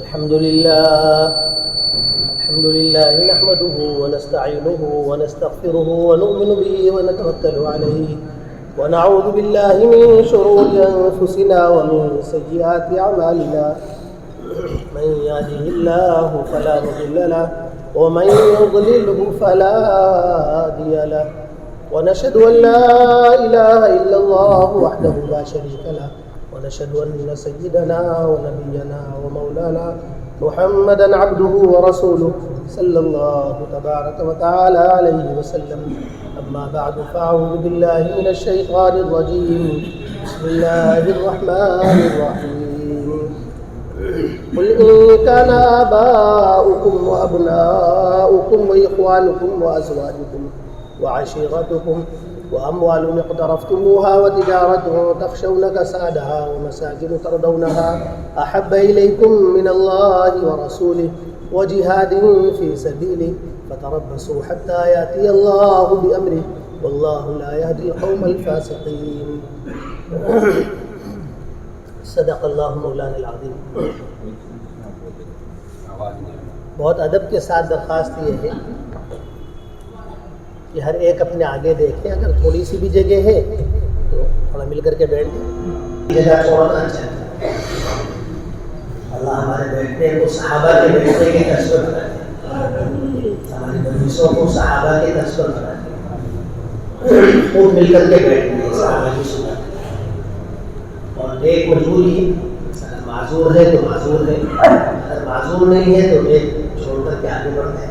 الحمد لله نحمده ونستعينه ونستغفره ونؤمن به ونتوكل عليه ونعوذ بالله من شرور أنفسنا ومن سيئات أعمالنا من يهده الله فلا مضل له ومن يضلله فلا هادي له ونشهد أن لا إله إلا الله وحده لا شريك له ونشهد أن سيدنا ونبينا ومولانا محمدا عبده ورسوله صلى الله تبارك وتعالى عليه وسلم. أما بعد فأعوذ بالله من الشيطان الرجيم. بسم الله الرحمن الرحيم. قل إن كان آباؤكم وأبناؤكم وإخوانكم وأزواجكم وعشيرتكم وأموال اقترفتموها وتجارة تخشون كسادها ومساكن ترضونها أحب إليكم من الله ورسوله وجهاد في سبيله فتربصوا حتى يأتي الله بأمره والله لا يهدي القوم الفاسقين. صدق اللہ مولانا العظیم. بہت ادب کے ساتھ درخواست یہ ہے کہ ہر ایک اپنے آگے دیکھیں، اگر تھوڑی سی بھی جگہ ہے تو تھوڑا مل کر کے بیٹھ جائیں. جگہ چھوڑنا چاہیے. اللہ ہمارے بیٹھنے کو صحابہ کے بیٹھنے کے تصور کراتے ہیں، ہماری مجلسوں کو صحابہ کے تصور کراتے ہیں. خود مل کر کے بیٹھنے صحابہ کی سنت. اور ایک مجبوری ہے، اگر معذور ہے تو معذور ہے، اگر معذور نہیں ہے تو ایک چھوڑ کر کے آگے بڑھتے ہیں.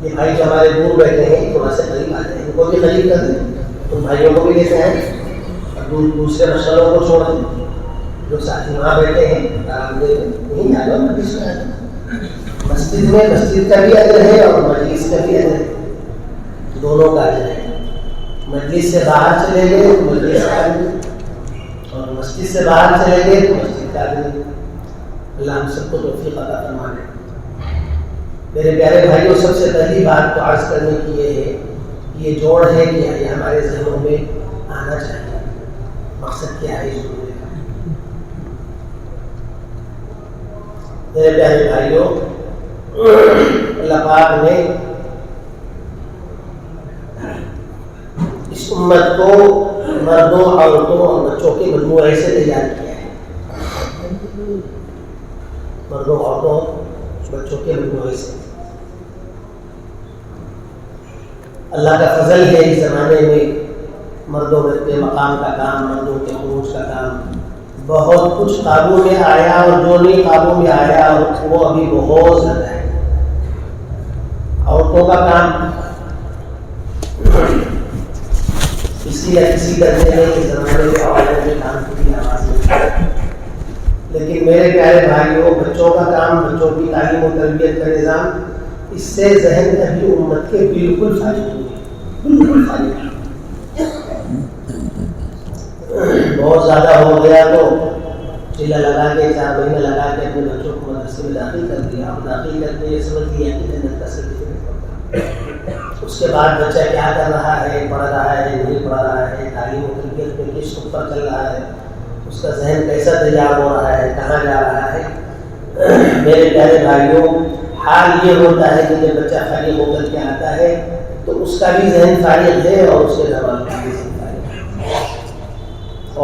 یہ بھائی جو ہمارے دور بیٹھے ہیں تھوڑا سے قریب آتے ہیں، ان کو بھی قریب کر دیں، ان بھائیوں کو بھی لیتے ہیں اور دوسرے مسئلوں کو چھوڑ دیں. جو ساتھی وہاں بیٹھے ہیں آرام دہ نہیں آ جاؤ مجلس میں آ جاؤ. مسجد میں مسجد کا بھی اجر ہے اور مجلس کا بھی اجر ہے، دونوں کا اجر ہے. مجلس سے باہر چلے گئے تو مجلس کا اجر ہے اور مسجد سے باہر چلے گئے تو مسجد کا اجر ہے. اللہ ہم سب کو توفیق عطا فرمائے. میرے پیارے بھائیوں، سب سے پہلی بات تو عرض کرنے کی یہ ہے کہ یہ جوڑ ہے کہ یہ ہمارے ذہنوں میں آنا چاہیے. مقصد کیا ہے اس جوڑے کا؟ میرے پیارے بھائیوں، اللہ پاک نے اس امت کو مردوں، عورتوں اور بچوں کے مجموعے سے تیار کیا ہے. مردوں، عورتوں، بچوں کے مجموعے سے. اللہ کا فضل ہے اس زمانے میں مردوں کے مقام کا کام، مردوں کے عروج کا کام بہت کچھ قابو میں آیا، اور جو نہیں قابو میں آیا وہ ابھی بہت زیادہ ہے. عورتوں کا کام کسی یا کسی درجے میں اس زمانے میں عورتوں کے کام کی آواز نہیں. لیکن میرے پیارے بھائیوں، بچوں کا کام، بچوں کی تعلیم و تربیت کا نظام، اس سے ذہن ابھی امت کے بالکل فارغ ہوئے، بالکل فارغ. بہت زیادہ ہو گیا تو چلا لگا کے 4 مہینے لگا کے اپنے بچوں کو مدرسے میں داخل کر دیا، اور داخل کر کے یہ سمجھ لیا کہ جنت کا سرٹیفکیٹ ہوتا ہے. اس کے بعد بچہ کیا کر رہا ہے، پڑھ رہا ہے نہیں پڑھ رہا ہے، تعلیم و تربیت میں کس پر چل رہا ہے، اس کا ذہن کیسا تیار ہو رہا ہے، کہاں جا رہا ہے. میرے پیارے بھائیوں، حال یہ ہوتا ہے کہ جب بچہ فارغ ہو کر کے آتا ہے تو اس کا بھی ذہن فارغ ہے اور اس کے گھر والوں کا بھی ذہن فارغ ہے.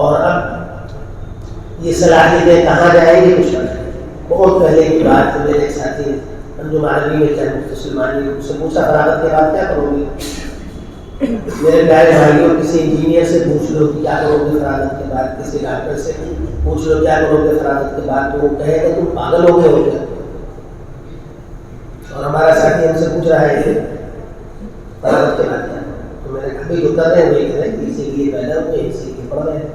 اور اب یہ صلاحیتیں کہاں جائیں گی کچھ پتہ نہیں. بہت پہلے کی بات ہے، میرے ایک ساتھی انجم عربی میں کیا مسلمانی اس سے پوچھا فراغت کے بعد کیا کرو گے. میرے پیارے بھائیوں، کسی انجینئر سے پوچھ لو کہ کیا کرو گے فراغت کے بعد، کسی ڈاکٹر سے پوچھ لو کیا کرو گے فراغت کے بعد، تو وہ کہے گا تم پاگل ہو گئے ہو کیا. اور ہمارا ساتھی ہم سے پوچھ رہا ہے کہ فراغت کے بعد کیا، تو میں نے کہا جو کر رہے ہیں وہی کریں، اسی لیے پیدا ہوئے، اسی لیے پڑھ رہے ہیں.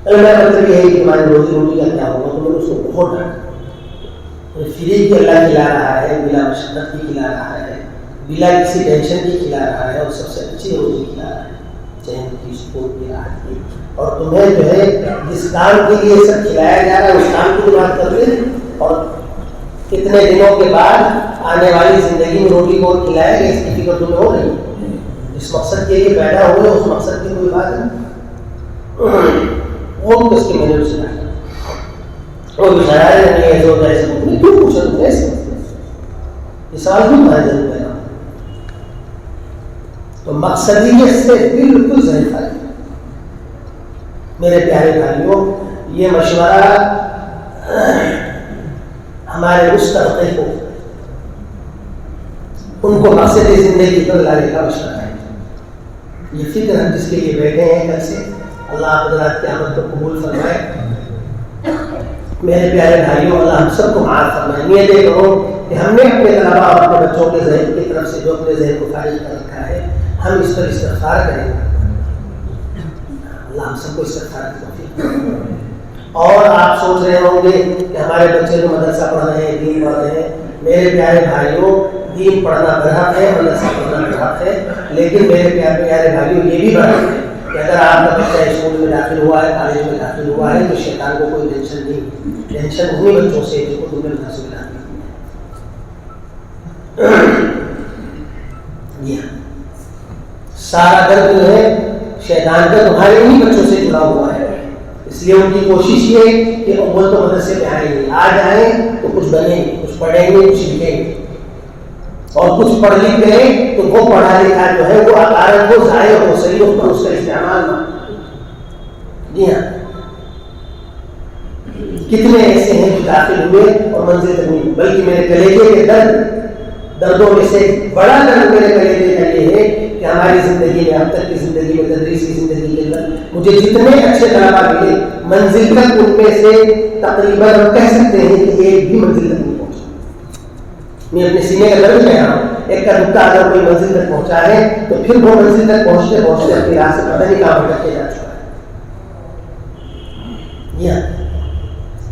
میرا مطلب یہ ہے کہ ہماری روزی روٹی کا کیا ہوگا. تو میں نے اس کو بہت ڈانٹا. فری کی اللہ کھلا رہا ہے، بلا مشقت کی کھلا رہا ہے، بلا کسی ٹینشن کی کھلا رہا ہے، اور سب سے اچھی روزی کھلا رہا ہے، چین کی، سکون کی، راحت کی. اور تمہیں جو ہے جس کام کے لیے سب کھلایا جا رہا ہے اس کام کی بات کر رہے ہیں، اور کتنے دنوں کے بعد آنے والی زندگی میں روٹی کو کھلائے گا اس کی فکر تمہیں ہو رہی ہے. جس مقصد کے لیے پیدا ہوئے اس مقصد کی کوئی بات نہیں. وہ اس کے میں نے اسے وہ بھی خیال نہیں ہے جو ایسے کیوں پوچھا تم ایسے یہ سوال کیوں تمہارے ذہن میں آیا؟ تو مقصدیت سے بالکل ذہن خالی. میرے پیارے بھائیوں، یہ مشورہ ہمارے مستقبل کو، ان کو مقصد زندگی پر لانے کا مشورہ ہے. یہ فکر ہم جس کے لیے بیٹھے ہیں کل سے، اللہ حضرات قیامت کو قبول فرمائے. میرے پیارے بھائیوں، اللہ ہم سب کو معاف فرمائے. نیت کرو کہ ہم نے اپنے طلباء اور اپنے بچوں کے ذہن کی طرف سے جو اپنے ذہن کو فارغ کر رکھا ہے، ہم اس پر استغفار کریں گے. اللہ ہم سب کو استغفار کی توفیق دے. اور آپ سوچ رہے ہوں گے کہ ہمارے بچے تو مدرسہ پڑھ رہے ہیں، دین پڑھ رہے ہیں. میرے پیارے بھائیوں، دین پڑھنا برحق ہے، مدرسہ پڑھنا برحق ہے، لیکن میرے پیارے بھائیوں یہ بھی برحق ہے کہ اگر آپ کا بچہ اسکول میں داخل ہوا ہے، کالج میں داخل ہوا ہے، تو شیطان کو کوئی ٹینشن نہیں. ٹینشن انہیں بچوں سے جو تم نے مدرسے میں داخل کیا. سارا درد جو ہے شیطان کا تمہارے انہیں بچوں سے جڑا ہوا ہے. اس لیے ان کی کوشش یہ کہ وہ تو مدرسے میں آئیں گے، آ جائیں تو کچھ بنیں گے، کچھ پڑھیں گے، کچھ لکھیں گے، اور کچھ پڑھ لکھ گئے تو وہ پڑھا لکھا جو ہے وہ عقارت کو ضائع ہو، صحیح پر اس کا استعمال نہ. جی ہاں، کتنے ایسے ہیں جو داخل ہوئے اور منزل تک نہیں. بلکہ میرے کلیجے کے دردوں میں سے بڑا درد میرے کلیجے کا یہ ہے کہ ہماری زندگی میں، اب تک کی زندگی میں، تدریس کی زندگی کے اندر مجھے جتنے اچھے طلباء ملے، منزل تک ان میں سے تقریباً ہم کہہ سکتے ہیں کہ ایک بھی منزل تک نہیں پہنچا. میں اپنے سینے کا درد کہہ رہا ہوں. ایک کا دکھتا اگر کوئی منزل تک پہنچا ہے تو پھر وہ منزل تک پہنچتے پہنچتے اپنی راہ سے پتہ نہیں کہاں بھٹکتے جا چکا ہے.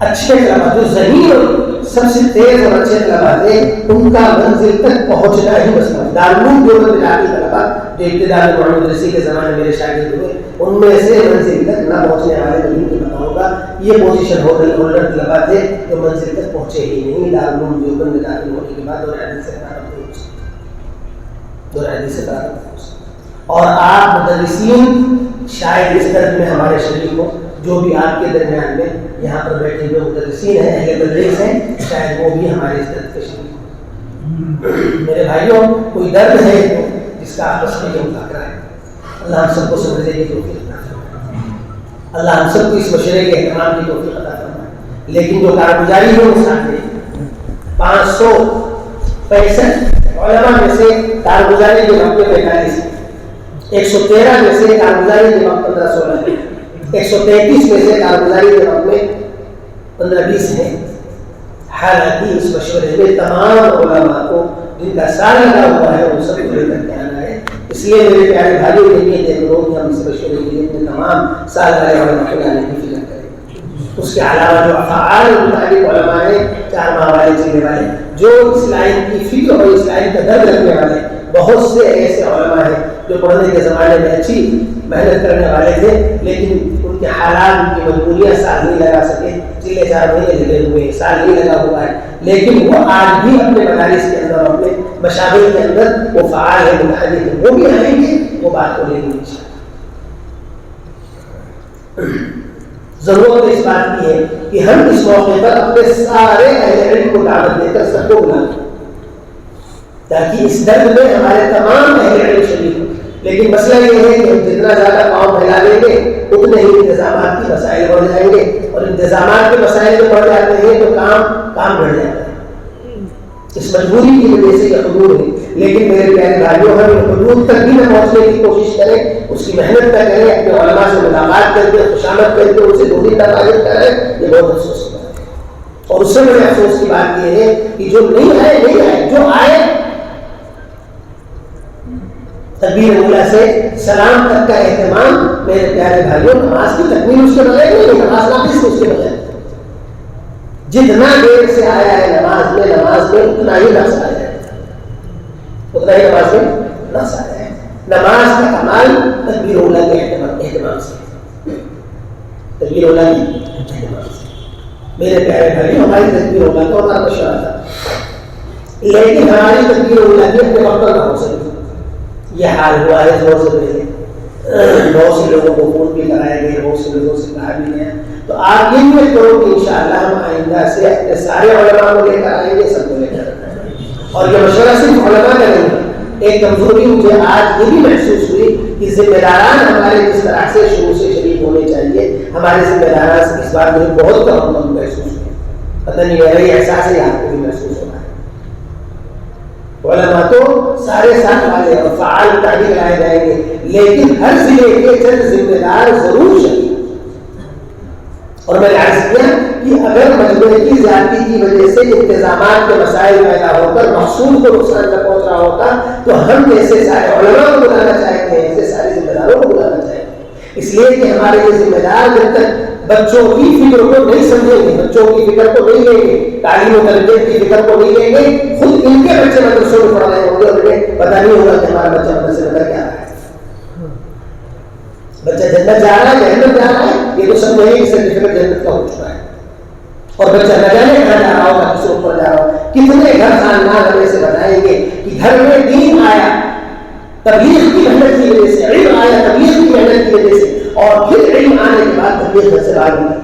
اچھے طلباء جو ذہین اور سب سے تیز اور اچھے طلباء تھے، ان کا منزل تک پہنچنا ہی مسئلہ. دارالعلوم دیوبند علاقی طلباء جو ابتدا میں محمد رسی کے زمانے میرے شاگرد ہوئے، ان میں سے منزل تک نہ پہنچنے والے نہیں کی پتا ہوگا. یہ پوزیشن ہولڈر طلباء تھے جو منزل تک پہنچے ہی نہیں. دارالعلوم دیوبند میں داخل ہونے کے بعد دور حدیث سے اور آپ مدرسین شاید اس طرح میں ہمارے شریک ہو، جو بھی آپ کے درمیان میں یہاں پر بیٹھے ہوئے مدرسین ہیں، اہل تدریس ہیں، شاید وہ بھی ہمارے اس طرح کے شریک ہوں. میرے بھائیوں، کوئی درد ہے جس کا آپس میں مذاکرہ ہے. اللہ ہم سب کو سمجھنے کی توفیق عطا فرمائے. اللہ ہم سب کو اس مشورے کے اہتمام کی توفیق عطا فرمائے. لیکن جو کارگزاری ہے وہ ساتھ میں 565 علماء میں سے کارگزاری کے وقت 45 ہے، 113 میں سے کارگزاری کے وقت 15-16 ہے، 133 میں سے کارگزاری کے وقت میں 15-20 ہے. حالانکہ اس مشورے میں تمام علماء کو جن کا سال لگا ہوا ہے ان سب کو لے کر کے آنا ہے. اس لیے میرے پیارے بھائیوں کے لیے دیکھ لو کہ ہم اس مشورے کے لیے اپنے تمام سال والے علماء کو لانے کی فکر کریں. اس کے علاوہ جو افعال متعلق علماء ہیں، 4 ماہ والے چلنے والے، جو اس لائن کی فکر اور اس لائن کا درد رکھنے والے، بہت سے ایسے علماء ہیں جو پڑھنے کے زمانے میں اچھی محنت کرنے والے تھے، لیکن ان کے حالات، ان کی مجبوریاں سال نہیں لگا سکے. 4 مہینے لگے ہوئے، سال نہیں لگا ہوا ہے، لیکن وہ آج بھی اپنے مدارس کے اندر، اپنے مشاغل کے اندر وہ فعال ہے، متحرک ہے. وہ بھی آئیں گے، وہ بات کو لے لیں. ضرورت اس بات کی ہے کہ ہم اس موقع پر اپنے سارے اہل علم کو دعوت دے کر سب کو بلائیں، تاکہ اس درد میں ہمارے تمام اہل علم شریک ہوں. لیکن مسئلہ یہ ہے کہ ہم جتنا زیادہ پاؤں پھیلا دیں گے اتنے ہی انتظامات کی مسائل بڑھ جائیں گے، اور انتظامات کے مسائل جو بڑھ جاتے ہیں تو کام بڑھ جاتا ہے. اس مجبوری کی وجہ سے یہ حدود ہے. لیکن میرے پیارے بھائیوں، ہم حدود تک بھی نہ پہنچنے کی کوشش کریں، اس کی محنت نہ کریں، اپنے علماء سے ملاقات کر کے، خوشامد کر کے ان سے 2 دن تک حاجت کریں. یہ بہت افسوس کی بات ہے. اور اس سے بڑے افسوس کی بات یہ ہے کہ جو نہیں آئے، جو آئے تکبیر اولیٰ سے سلام تک کا اہتمام. میرے پیارے بھائیوں، نماز کی تکمیل اس کے بغیر نہیں، نماز ناقص اس کے بغیر. جتنا دیر سے آیا ہے نماز میں اتنا ہی نقص آیا ہے، اتنا ہی نماز میں نقص آیا ہے. نماز کا کمال تکبیر اولیٰ کے اہتمام سے، تکبیر اولیٰ کی اہتمام سے. میرے پیارے بھائیوں، ہماری تکبیر اولیٰ کا ہمارا مشورہ تھا، لیکن ہماری تکبیر اولیٰ کی اپنے وقت نہ ہو سکتی. یہ حال ہوا ہے زور سے پہلے. بہت سے لوگوں کو فون بھی کرائے گئے، بہت سے لوگوں سے کہا بھی گیا. تو آپ یہ نیت کرو کہ انشاءاللہ ہم آئندہ سے اپنے سارے علماء کو لے کر آئیں گے، سب کو لے کر آئیں گے. اور یہ مشورہ صرف علماء کا نہیں ہے. ایک کمزوری مجھے آج یہ بھی محسوس ہوئی کہ ذمہ داران ہمارے جس طرح سے شروع سے شریک ہونے چاہیے، ہمارے ذمہ داران سے اس بات مجھے بہت کم محسوس ہوئی. پتہ نہیں میرا یہ احساس ہے آپ کو بھی محسوس ہو رہا ہے. علماء تو سارے ساتھ والے اور فعال تعلیم لائے جائیں گے، لیکن ہر ضلع کے چند ذمہ دار ضرور شریک. اور میں نے عرض کیا کہ اگر مجموعے کی زیادتی کی وجہ سے انتظامات کے مسائل پیدا ہو کر محصول کو نقصان نہ پہنچ رہا ہوتا تو ہم ایسے سارے علماء کو بلانا چاہتے ہیں، ایسے سارے ذمہ داروں کو بلانا چاہتے ہیں. اس لیے کہ ہمارے یہ ذمہ دار جب تک بچوں کی فکر کو نہیں سمجھیں گے، بچوں کی فکر کو نہیں لیں گے، تعلیم و تربیت کی فکر کو نہیں لیں گے، خود ان کے بچے مدرسوں میں پڑھ رہے ہوں گے اور انہیں پتہ نہیں ہوگا کہ ہمارا بچہ مدرسے میں کیا رہا ہے. بچہ جنت جا رہا ہے، جہنم جا رہا ہے، یہ تو سب وہی سرٹیفکیٹ جنت کا ہو چکا ہے. اور بچہ نہ جانے کہاں جا رہا ہوگا، کس اوپر جا رہا ہوگا. کتنے گھر خاندان ہمیں سے بتائیں گے کہ گھر میں دین آیا تبلیغ کی محنت کی وجہ سے، علم آیا تبلیغ کی محنت کی وجہ سے، اور پھر علم آنے کے بعد تبلیغ سے باہر نکلی.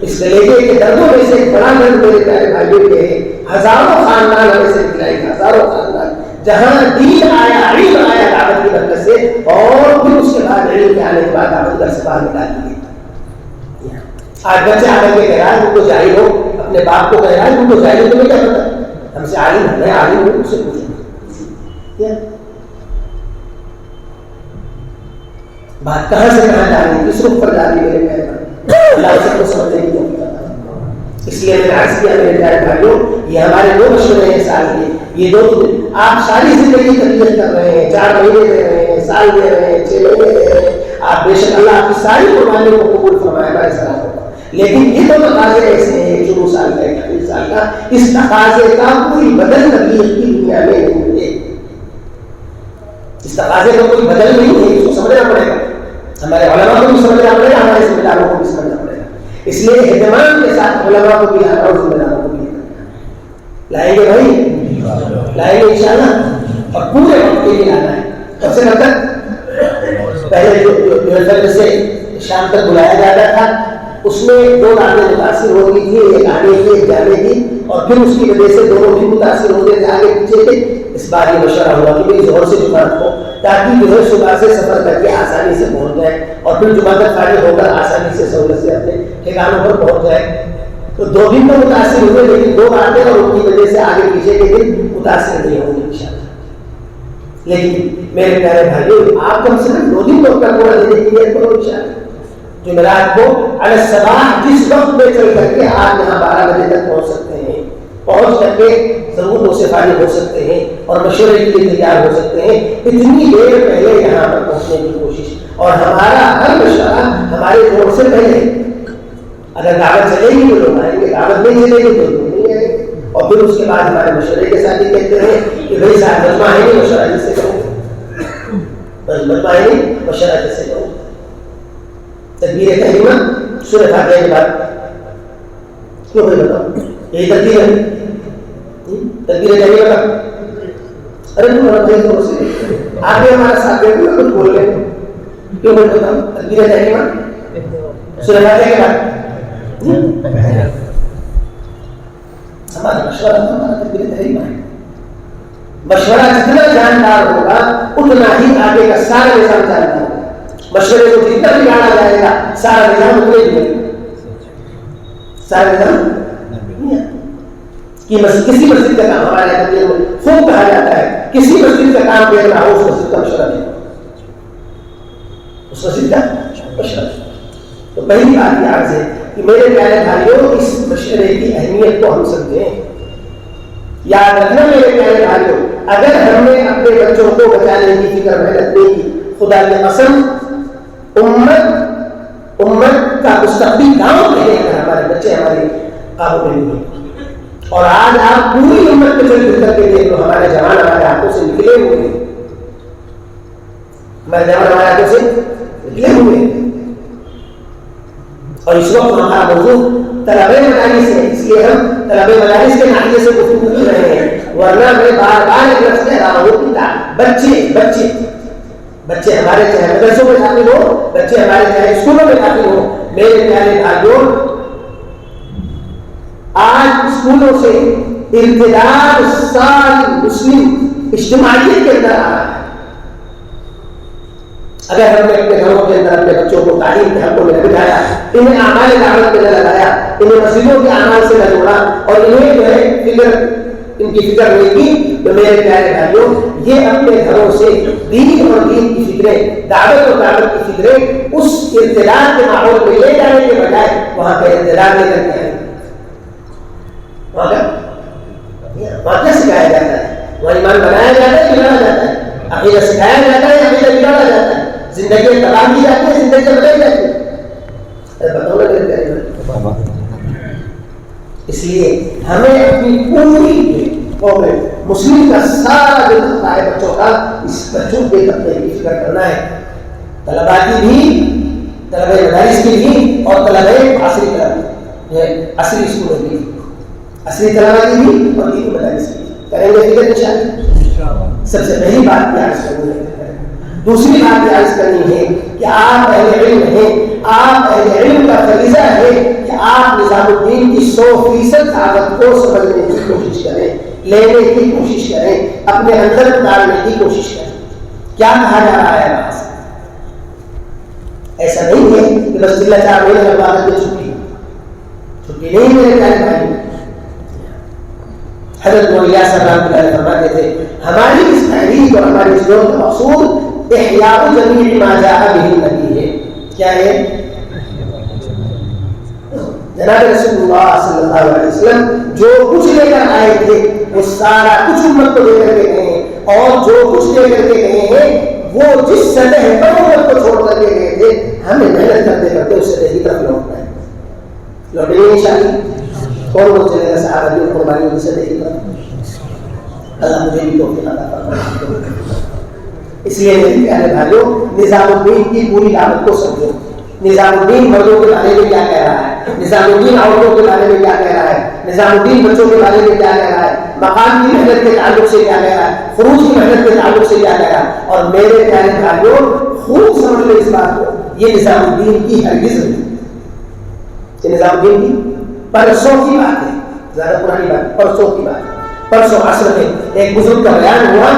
اس گلیجے کے دردوں میں سے ایک بڑا درد میرے پیارے بھائیوں کے ہے. ہزاروں خاندان ہمیں سے نکلائے گا، ہزاروں خاندان جہاں دین آیا، علم آیا دعوت کی برکت سے، اور پھر اس کے بعد علم کے آنے کے بعد دعوت گھر سے باہر نکال دی. آج بچے آنے کے کہہ رہا ہے ان کو جاہل ہو، اپنے باپ کو کہہ رہا ہے ان کو جاہل ہو، تمہیں کیا پتا، ہم سے عالم ہے، میں عالم ہوں، اس سے پوچھوں. بات کہاں سے کہاں جا رہی ہے، کس رخ پر جا رہی ہے میرے پیارے بھائی، اللہ سب کو سمجھنے کی توفیق عطا فرمائے. اس لیے میں نے عرض کیا میرے پیارے بھائیوں، یہ ہمارے دو مشورے ہیں سال کے. یہ دو آپ ساری زندگی تربیت کر رہے ہیں، 4 مہینے دے رہے ہیں، سال دے رہے ہیں، 6 مہینے دے رہے ہیں. آپ بے شک اللہ آپ کی ساری قربانیوں کو قبول فرمائے ہمارے سلام ہوگا. لیکن یہ تو تقاضے ایسے ہیں، 14 سال کا 21 سال کا، اس تقاضے کا کوئی بدل تبلیغ کی دنیا میں نہیں ہے. اس تقاضے کا کوئی بدل نہیں ہے، اس کو سمجھنا پڑے گا. ہمارے علماء کو بھی سمجھنا پڑے گا، ہمارے ذمہ داروں کو بھی سمجھنا پڑے گا. اس لیے اہتمام کے ساتھ علماء کو بھی لانا اور ذمہ داروں کو بھی لائیں گے بھائی، لائیں گے انشاءاللہ، اور پورے وقت کے لیے لانا ہے. کب سے کب تک؟ پہلے جو سے شام تک بلایا جاتا تھا، اس میں 2 راتیں متاثر ہو گئی تھی، ایک آنے کی ایک جانے کی، اور پھر اس کی وجہ سے دونوں بھی متاثر ہو گئے تھے، آگے پیچھے تھے. اس بار یہ مشورہ ہوا کہ بھائی ظہر سے جمعہ ہو، تاکہ جو ہے صبح سے سفر کر کے آسانی سے پہنچ جائے، اور پھر جمعہ تک فارغ ہو کر آسانی سے سہولت سے اپنے ٹھکانوں پر پہنچ جائے. تو 2 دن تو متاثر ہوئے، لیکن 2 راتیں اور ان کی وجہ سے آگے پیچھے کے دن متاثر نہیں ہوں گے انشاءاللہ. لیکن میرے پیارے بھائیوں، آپ کم سے کم 2 دن تو اپنا پورا دینے کی نیت کرو انشاءاللہ. جمعرات کو علی الصباح جس وقت میں چل کر کے آپ یہاں 12 بجے تک پہنچ سکتے ہیں، پہنچ کر کے ضرورتوں سے فارغ ہو سکتے ہیں اور مشورے کے لیے تیار ہو سکتے ہیں. اتنی دیر پہلے یہاں پر پہنچنے کی کوشش، اور ہمارا ہر مشورہ ہمارے زور سے پہلے. اگر دعوت چلے گی تو لوگ آئیں گے، دعوت نہیں چلے گی تو لوگ نہیں آئیں گے. اور پھر اس کے بعد ہمارے مشورے کے ساتھ یہ کہتے ہیں کہ بھائی صاحب مجمع ہے نہیں، مشورہ جس سے کروں، بس مجمع ہے نہیں، مشورہ جس سے کروں. تکبیر تحریمہ سورہ فاتحہ کے بعد کیوں بھائی بتاؤ، یہی ترتیب ہے. تکبیر تحریمہ کا ارے تم بھائی زور سے آپ بھی ہمارا ساتھ دیں گے، کچھ بول رہے ہیں، کیوں بھائی بتاؤ. تکبیر تحریمہ سورہ فاتحہ کے بعد ہمارا مشورہ تو ہمارا تکبیر تحریمہ ہے. مشورہ جتنا جاندار ہوگا اتنا ہی آگے کا سارا نظام جاندار ہوگا. مشورے کو جتنا بگاڑا جائے گا سارا نظام اتنے ہی بگڑے گا. سارا نظام کہ کسی مسجد کا کام، ہمارے یہاں خوب کہا جاتا ہے کسی مسجد کا کام دیکھنا ہو، اس مسجد کا مشورہ دے، اس مسجد کا مشورہ. تو پہلی بات یہ عرض ہے کہ میرے پیارے بھائیوں، اس مشورے کی اہمیت کو ہم سمجھیں. یاد رکھنا میرے پیارے بھائیوں، اگر ہم نے اپنے بچوں کو بچانے کی فکر محنت نہیں کی، خدا کی قسم امت کا مستقبل گاؤں میں ہے اگر ہمارے بچے ہمارے قابو میں نہیں ہیں. اور آج آپ پوری امت میں چل کر کے دیکھ لو، ہمارے جوان ہمارے ہاتھوں سے نکلے ہوئے ہیں، ہمارے جوان ہمارے ہاتھوں سے نکلے ہوئے ہیں. اور اس وقت ہمارا موضوع طلبہ مدارس ہے، اس لیے ہم طلبہ مدارس کے ناحیے سے گفتگو کر رہے ہیں. ورنہ میں بار بار ایک لفظ کہہ رہا ہوں کہ بچے بچے ہمارے چاہے مدرسوں میں داخل ہو، بچے ہمارے چاہے اسکولوں میں داخل ہو، میرے پیارے بھائیوں آج اسکولوں سے ارتداد ساری مسلم اجتماعیت کے اندر آ رہا ہے. اگر ہم نے اپنے گھروں کے اندر اپنے بچوں کو تعلیم کے حلقوں میں نہ بٹھایا، انہیں اعمال دعوت میں نہ لگایا، انہیں مسجدوں کے اعمال سے نہ جوڑا، اور انہیں جو ہے ان کی فکر نہیں کی، تو میرے پیارے بھائیوں یہ اپنے گھروں سے دین اور دین کی فکریں، دعوت اور دعوت کی فکریں اس ارتداد کے ماحول میں لے جانے کے بجائے وہاں کا ارتداد لے کر کے آئیں. وہاں کیا سکھایا جاتا ہے؟ وہاں ایمان بنایا جاتا ہے، بگاڑا جاتا ہے، عقیدہ سکھایا جاتا ہے، عقیدہ بگاڑا جاتا ہے، زندگی تباہ کی جاتی ہے، زندگی بدل جاتی ہے. اس لیے ہمیں اپنی پوری قوم مسلم کا سارا جو طبقہ ہے بچوں کا، اس بچوں کے طبقے کی فکر کرنا ہے. طلباء کی بھی، طلباء مدارس کی بھی، اور طلباء عصری عصری اسکولوں کی، عصری طلباء کی بھی اور دینی مدارس کی کریں گے فکر انشاءاللہ. سب سے پہلی بات یہ عرض کرنی ہے. دوسری بات یہ عرض کرنی ہے کہ آپ اہل علم ہیں، آپ اہل علم کا فریضہ ہے کہ آپ نظام الدین کی 100% دعوت کو سمجھنے کی کوشش کریں، لینے کی کوشش کریں، اپنے اندر اتارنے کی کوشش کریں. کیا کہا جا رہا ہے وہاں سے؟ ایسا نہیں ہے کہ بس چلا چار مہینے میں عبادت میں چھٹی نہیں. میرے پیارے بھائی، حضرت مولانا صاحب رحمۃ اللہ فرماتے تھے ہماری اس تحریک اور ہماری اس دور کا مقصود احیاء جمیع ما جاء به النبی ہے. کیا ہے؟ جناب رسول اللہ صلی اللہ علیہ وسلم جو کچھ لے کر آئے تھے وہ سارا کچھ امت کو دے کر کے گئے ہیں، اور جو کچھ دے کر کے گئے ہیں وہ جس سطح پر امت کو چھوڑ کر کے گئے تھے، ہمیں محنت کرتے کرتے اس سطح کی طرف لوٹنا ہے. لوٹیں گے انشاءاللہ. کون وہ چلے گا صحابہ کی قربانیوں کی سطح کی طرف؟ اللہ مجھے بھی توفیق عطا فرمائے. اس لیے میرے پیارے بھائیوں، نظام الدین کی پوری دعوت کو سمجھو. نظام الدین مردوں کے بارے میں کیا کہہ رہا ہے، نظام الدین عورتوں کے بارے میں کیا کہہ رہا ہے، نظام الدین بچوں کے بارے میں کیا کہہ رہا ہے، مقام کی محنت کے تعلق سے کیا کہہ رہا ہے، فروج کی محنت کے تعلق سے کیا کہہ رہا ہے. اور میرے پیارے بھائیوں خوب سمجھ لو اس بات کو، یہ نظام الدین کی ہرگز نہیں، یہ نظام الدین کی پرسوں کی بات ہے، زیادہ پرانی بات، پرسوں کی بات ہے. پرسوں عصر میں ایک بزرگ کا بیان ہوا،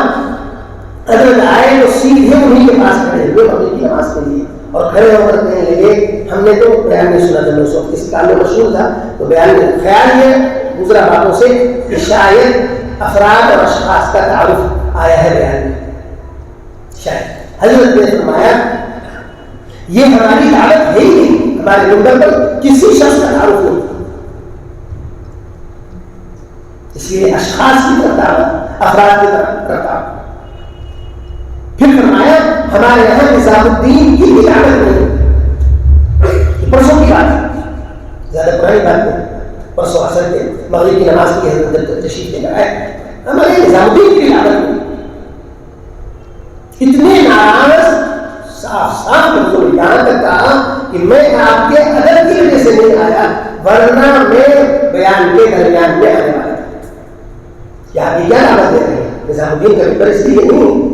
حضرت آئے تو سیدھے انہیں کے پاس کھڑے ہوئے مغرب کی نماز کے لیے، اور کھڑے ہو کر کہنے لگے ہم نے تو بیان نہیں سنا تھا، اس وقت اس کام میں مشغول تھا، تو بیان میں خیال یہ گزرا باتوں سے کہ شاید افراد اور اشخاص کا تعارف آیا ہے بیان میں. شاید حضرت نے فرمایا یہ ہماری دعوت ہے ہی نہیں، ہمارے منبر پر کسی شخص کا تعارف نہیں، اس لیے اشخاص کی طرف دعوت، افراد کی طرف کرتا. پھر فرمایا ہمارے یہاں نظام الدین کی دعوت نہیں. پرسوں کی بات ہے، زیادہ پرانی بات نہیں، پرسوں عصر کے مغرب کی نماز کی حضرت تشریف لے کر آئے، ہمارے نظام الدین کی دعوت نہیں. اتنے ناراض، صاف صاف بالکل یہاں تک کہا کہ میں آپ کے ادب کی وجہ سے نہیں آیا، ورنہ میں بیان کے درمیان میں آنے والا تھا. کیا آپ کیا دعوت دے رہے ہیں؟ نظام الدین کا پیپر اس لیے نہیں.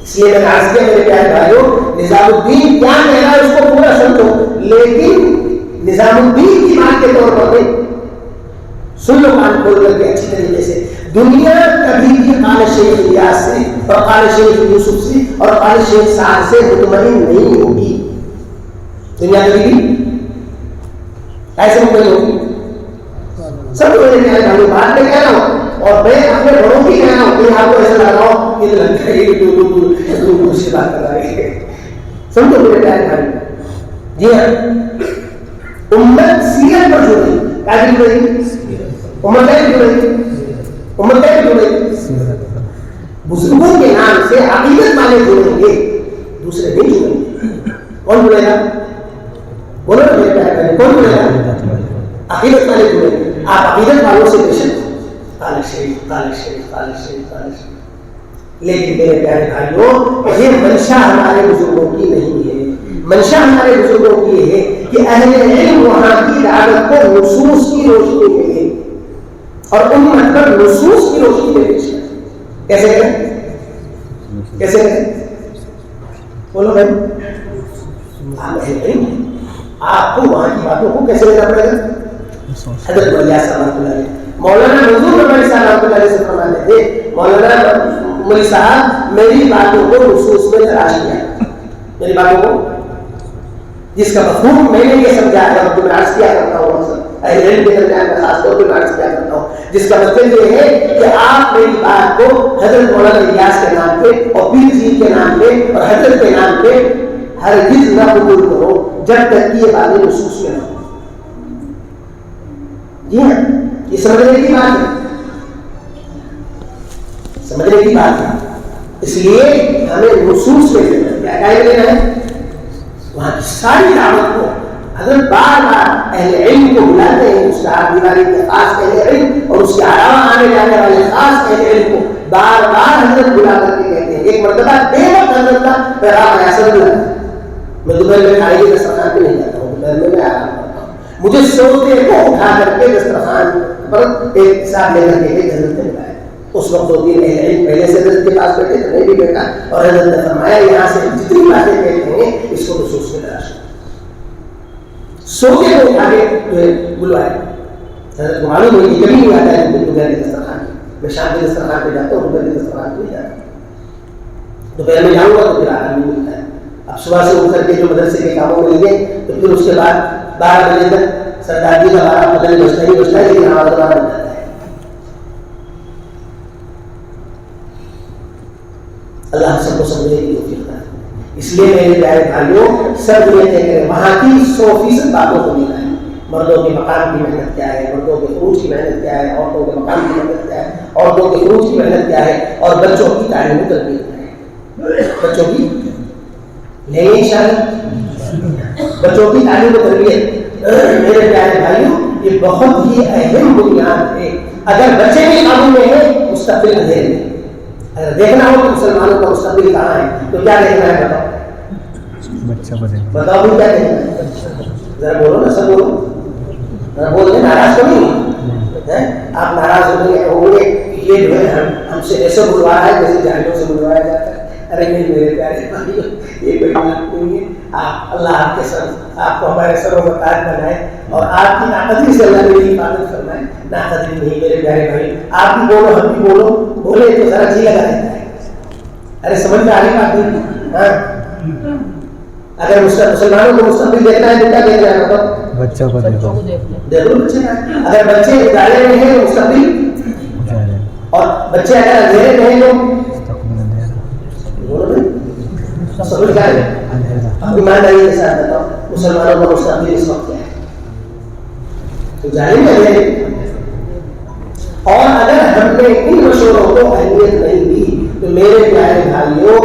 اس لیے میں نے عرض کیا میرے پیارے بھائیوں، نظام الدین کیا کہہ رہا ہے اس کو پورا سمجھو، لیکن نظام الدین کی بات کے طور پر نہیں. سن لو کان کھول کر کے اچھی طریقے سے. دنیا کبھی بھی قال شیخ الیاس سے اور قال شیخ یوسف سے اور قال شیخ سعد سے مطمئن نہیں ہوگی. دنیا کبھی بھی ایسے مطمئن ہوگی. سب میرے پیارے بھائیوں بات میں کہہ رہا ہوں، اور میں اپنے بڑوں کی کہہ رہا ہوں کہ آپ کو ایسا لگ رہا ہو کہ لگتا ہے کہ دور سے بات کر رہا ہے. سمجھو میرے پیارے بھائی، جی ہاں، امت سیرت پر جو رہی، کیا جو رہی، امت ہے جو رہی، امت ہے جو رہی، بزرگوں کے نام سے عقیدت والے جڑیں گے، دوسرے نہیں جڑیں گے. کون جڑے گا؟ بولو نا میرے پیارے بھائی، کون جڑے گا؟ عقیدت والے جڑیں گے. آپ عقیدت والوں سے بے شک طالب شریف، طالب شریف، طالب شریف، طالب شریف. لیکن میرے پیارے بھائیوں یہ منشا ہمارے بزرگوں کی نہیں ہے. منشا ہمارے بزرگوں کی ہے کہ اہل علم وہاں کی دعوت کو نصوص کی روشنی میں لے اور امت پر نصوص کی روشنی میں پیش کریں. کیسے کریں؟ کیسے کریں؟ بولو بھائی، آپ کو وہاں کی باتوں کو کیسے لینا پڑے گا؟ حضرت الیاس رحمۃ اللہ علیہ، مولانا نذور رحمۃ اللہ علیہ سے فرماتے تھے، مولانا مولوی صاحب میری باتوں کو نصوص میں تلاش کیا، میری باتوں کو جس کا مفہوم میں نے یہ سمجھا ہے اور میں عرض کیا کرتا ہوں، اکثر اہل علم کے درمیان میں خاص طور پہ عرض کیا کرتا ہوں، جس کا مطلب یہ ہے کہ آپ میری بات کو حضرت مولانا الیاس کے نام پہ اور پیر جی کے نام پہ اور حضرت کے نام پہ ہرگز نہ قبول کرو جب تک کہ یہ باتیں نصوص میں نہ ہو۔ جی ہاں، یہ سمجھنے کی بات ہے، سمجھنے کی بات ہے، اس لیے ہمیں نصوص میں کیا قائم لینا ہے، وہاں کی ساری دعوت کو حضرت بار بار اہل علم کو بلاتے ہیں، اس کا دیواری کے خاص اہل علم اور اس کے علاوہ آنے جانے والے خاص اہل علم کو بار بار حضرت بلا کر کے کہتے ہیں۔ ایک مرتبہ بے وقت حضرت کا پیغام ایسا بلا، میں دوپہر میں کھانے کے دسترخوان پہ نہیں جاتا ہوں، دوپہر میں آرام کرتا ہوں، مجھے سوتے کو اٹھا کر کے دسترخوان پر ایک حساب لے کر کے حضرت نے بلایا۔ اس وقت 2-3 اہل علم پہلے سے حضرت کے پاس بیٹھے تھے، میں بھی بیٹھا، اور حضرت نے فرمایا یہاں سے جتنی باتیں کہتے ہیں اس کو نصوص میں تلاش کرو۔ سوتے کو اٹھا کے بلوایا، حضرت کو معلوم ہے کہ کبھی نہیں آتا ہے دوپہر کے دسترخوان پہ، میں شام کے دسترخوان پہ جاتا ہوں، دوپہر کے دسترخوان پہ نہیں جاتا، دوپہر میں جاؤں گا تو پھر آرام نہیں ملتا ہے۔ اب صبح سے اٹھ کر کے جو مدرسے کے کاموں میں لگے تو پھر اس کے بعد 12 بجے تک سردار جی کا 12 پتہ نہیں بجتا ہی بجتا ہے، لیکن ہمارا دوبارہ بن جاتا ہے۔ اللہ ہم سب کو سمجھنے کی توفیق دے۔ اس لیے میرے پیارے بھائیوں، سب یہ طے کریں وہاں کی 100% باتوں کو لینا ہے، مردوں کے مقام کی محنت کیا ہے، مردوں کے خروج کی محنت کیا ہے، عورتوں کے مقام کی محنت کیا ہے، عورتوں کے خروج کی محنت کیا ہے، اور بچوں کی تعلیم و تربیت کیا ہے، بچوں کی لیں گے انشاءاللہ، بچوں کی تعلیم و تربیت میرے پیارے بھائیوں یہ بہت ہی اہم بنیاد ہے۔ اگر بچے بھی قابو میں ہیں مستقبل اندھیرے میں، اگر دیکھنا ہو کہ مسلمانوں کا مستقبل کہاں ہے تو کیا دیکھنا ہے؟ بتاؤ بچہ بنے، بتاؤ کیا دیکھنا ہے؟ ذرا بولو نا، سب بولو، ذرا بول دیں، ناراض تو نہیں آپ؟ ناراض ہوں گے یہ جو ہے ہم سے ایسے بلوا رہا ہے جیسے جاہلوں سے بلوایا جاتا ہے۔ ارے نہیں میرے پیارے بھائی، یہ کوئی بات نہیں ہے، آپ اللہ آپ کے سر، آپ کو ہمارے سر و متاج بنائے اور آپ کی ناقدری سے اللہ میری حفاظت فرمائے۔ ناقدری نہیں میرے پیارے بھائی، آپ بھی بولو ہم بھی بولو، بولے تو ذرا جی لگا دیتا ہے۔ ارے سمجھ میں آ رہی بات نہیں؟ ہاں، اگر مسلمانوں کو مستقبل دیکھنا ہے تو کیا دیکھنا ہے؟ بتاؤ بچوں کو دیکھو، دیکھو بچے، اگر بچے اجالے میں ہیں تو مستقبل، اور بچے اگر اندھیرے میں ہیں تو سمجھ گئے؟ ایمانداری کے ساتھ بتاؤ مسلمانوں کا مستقبل اس وقت کیا ہے؟ تو ظاہر ہے، اور اگر ہم نے ان مشوروں کو اہمیت نہیں دی تو میرے پیارے بھائیوں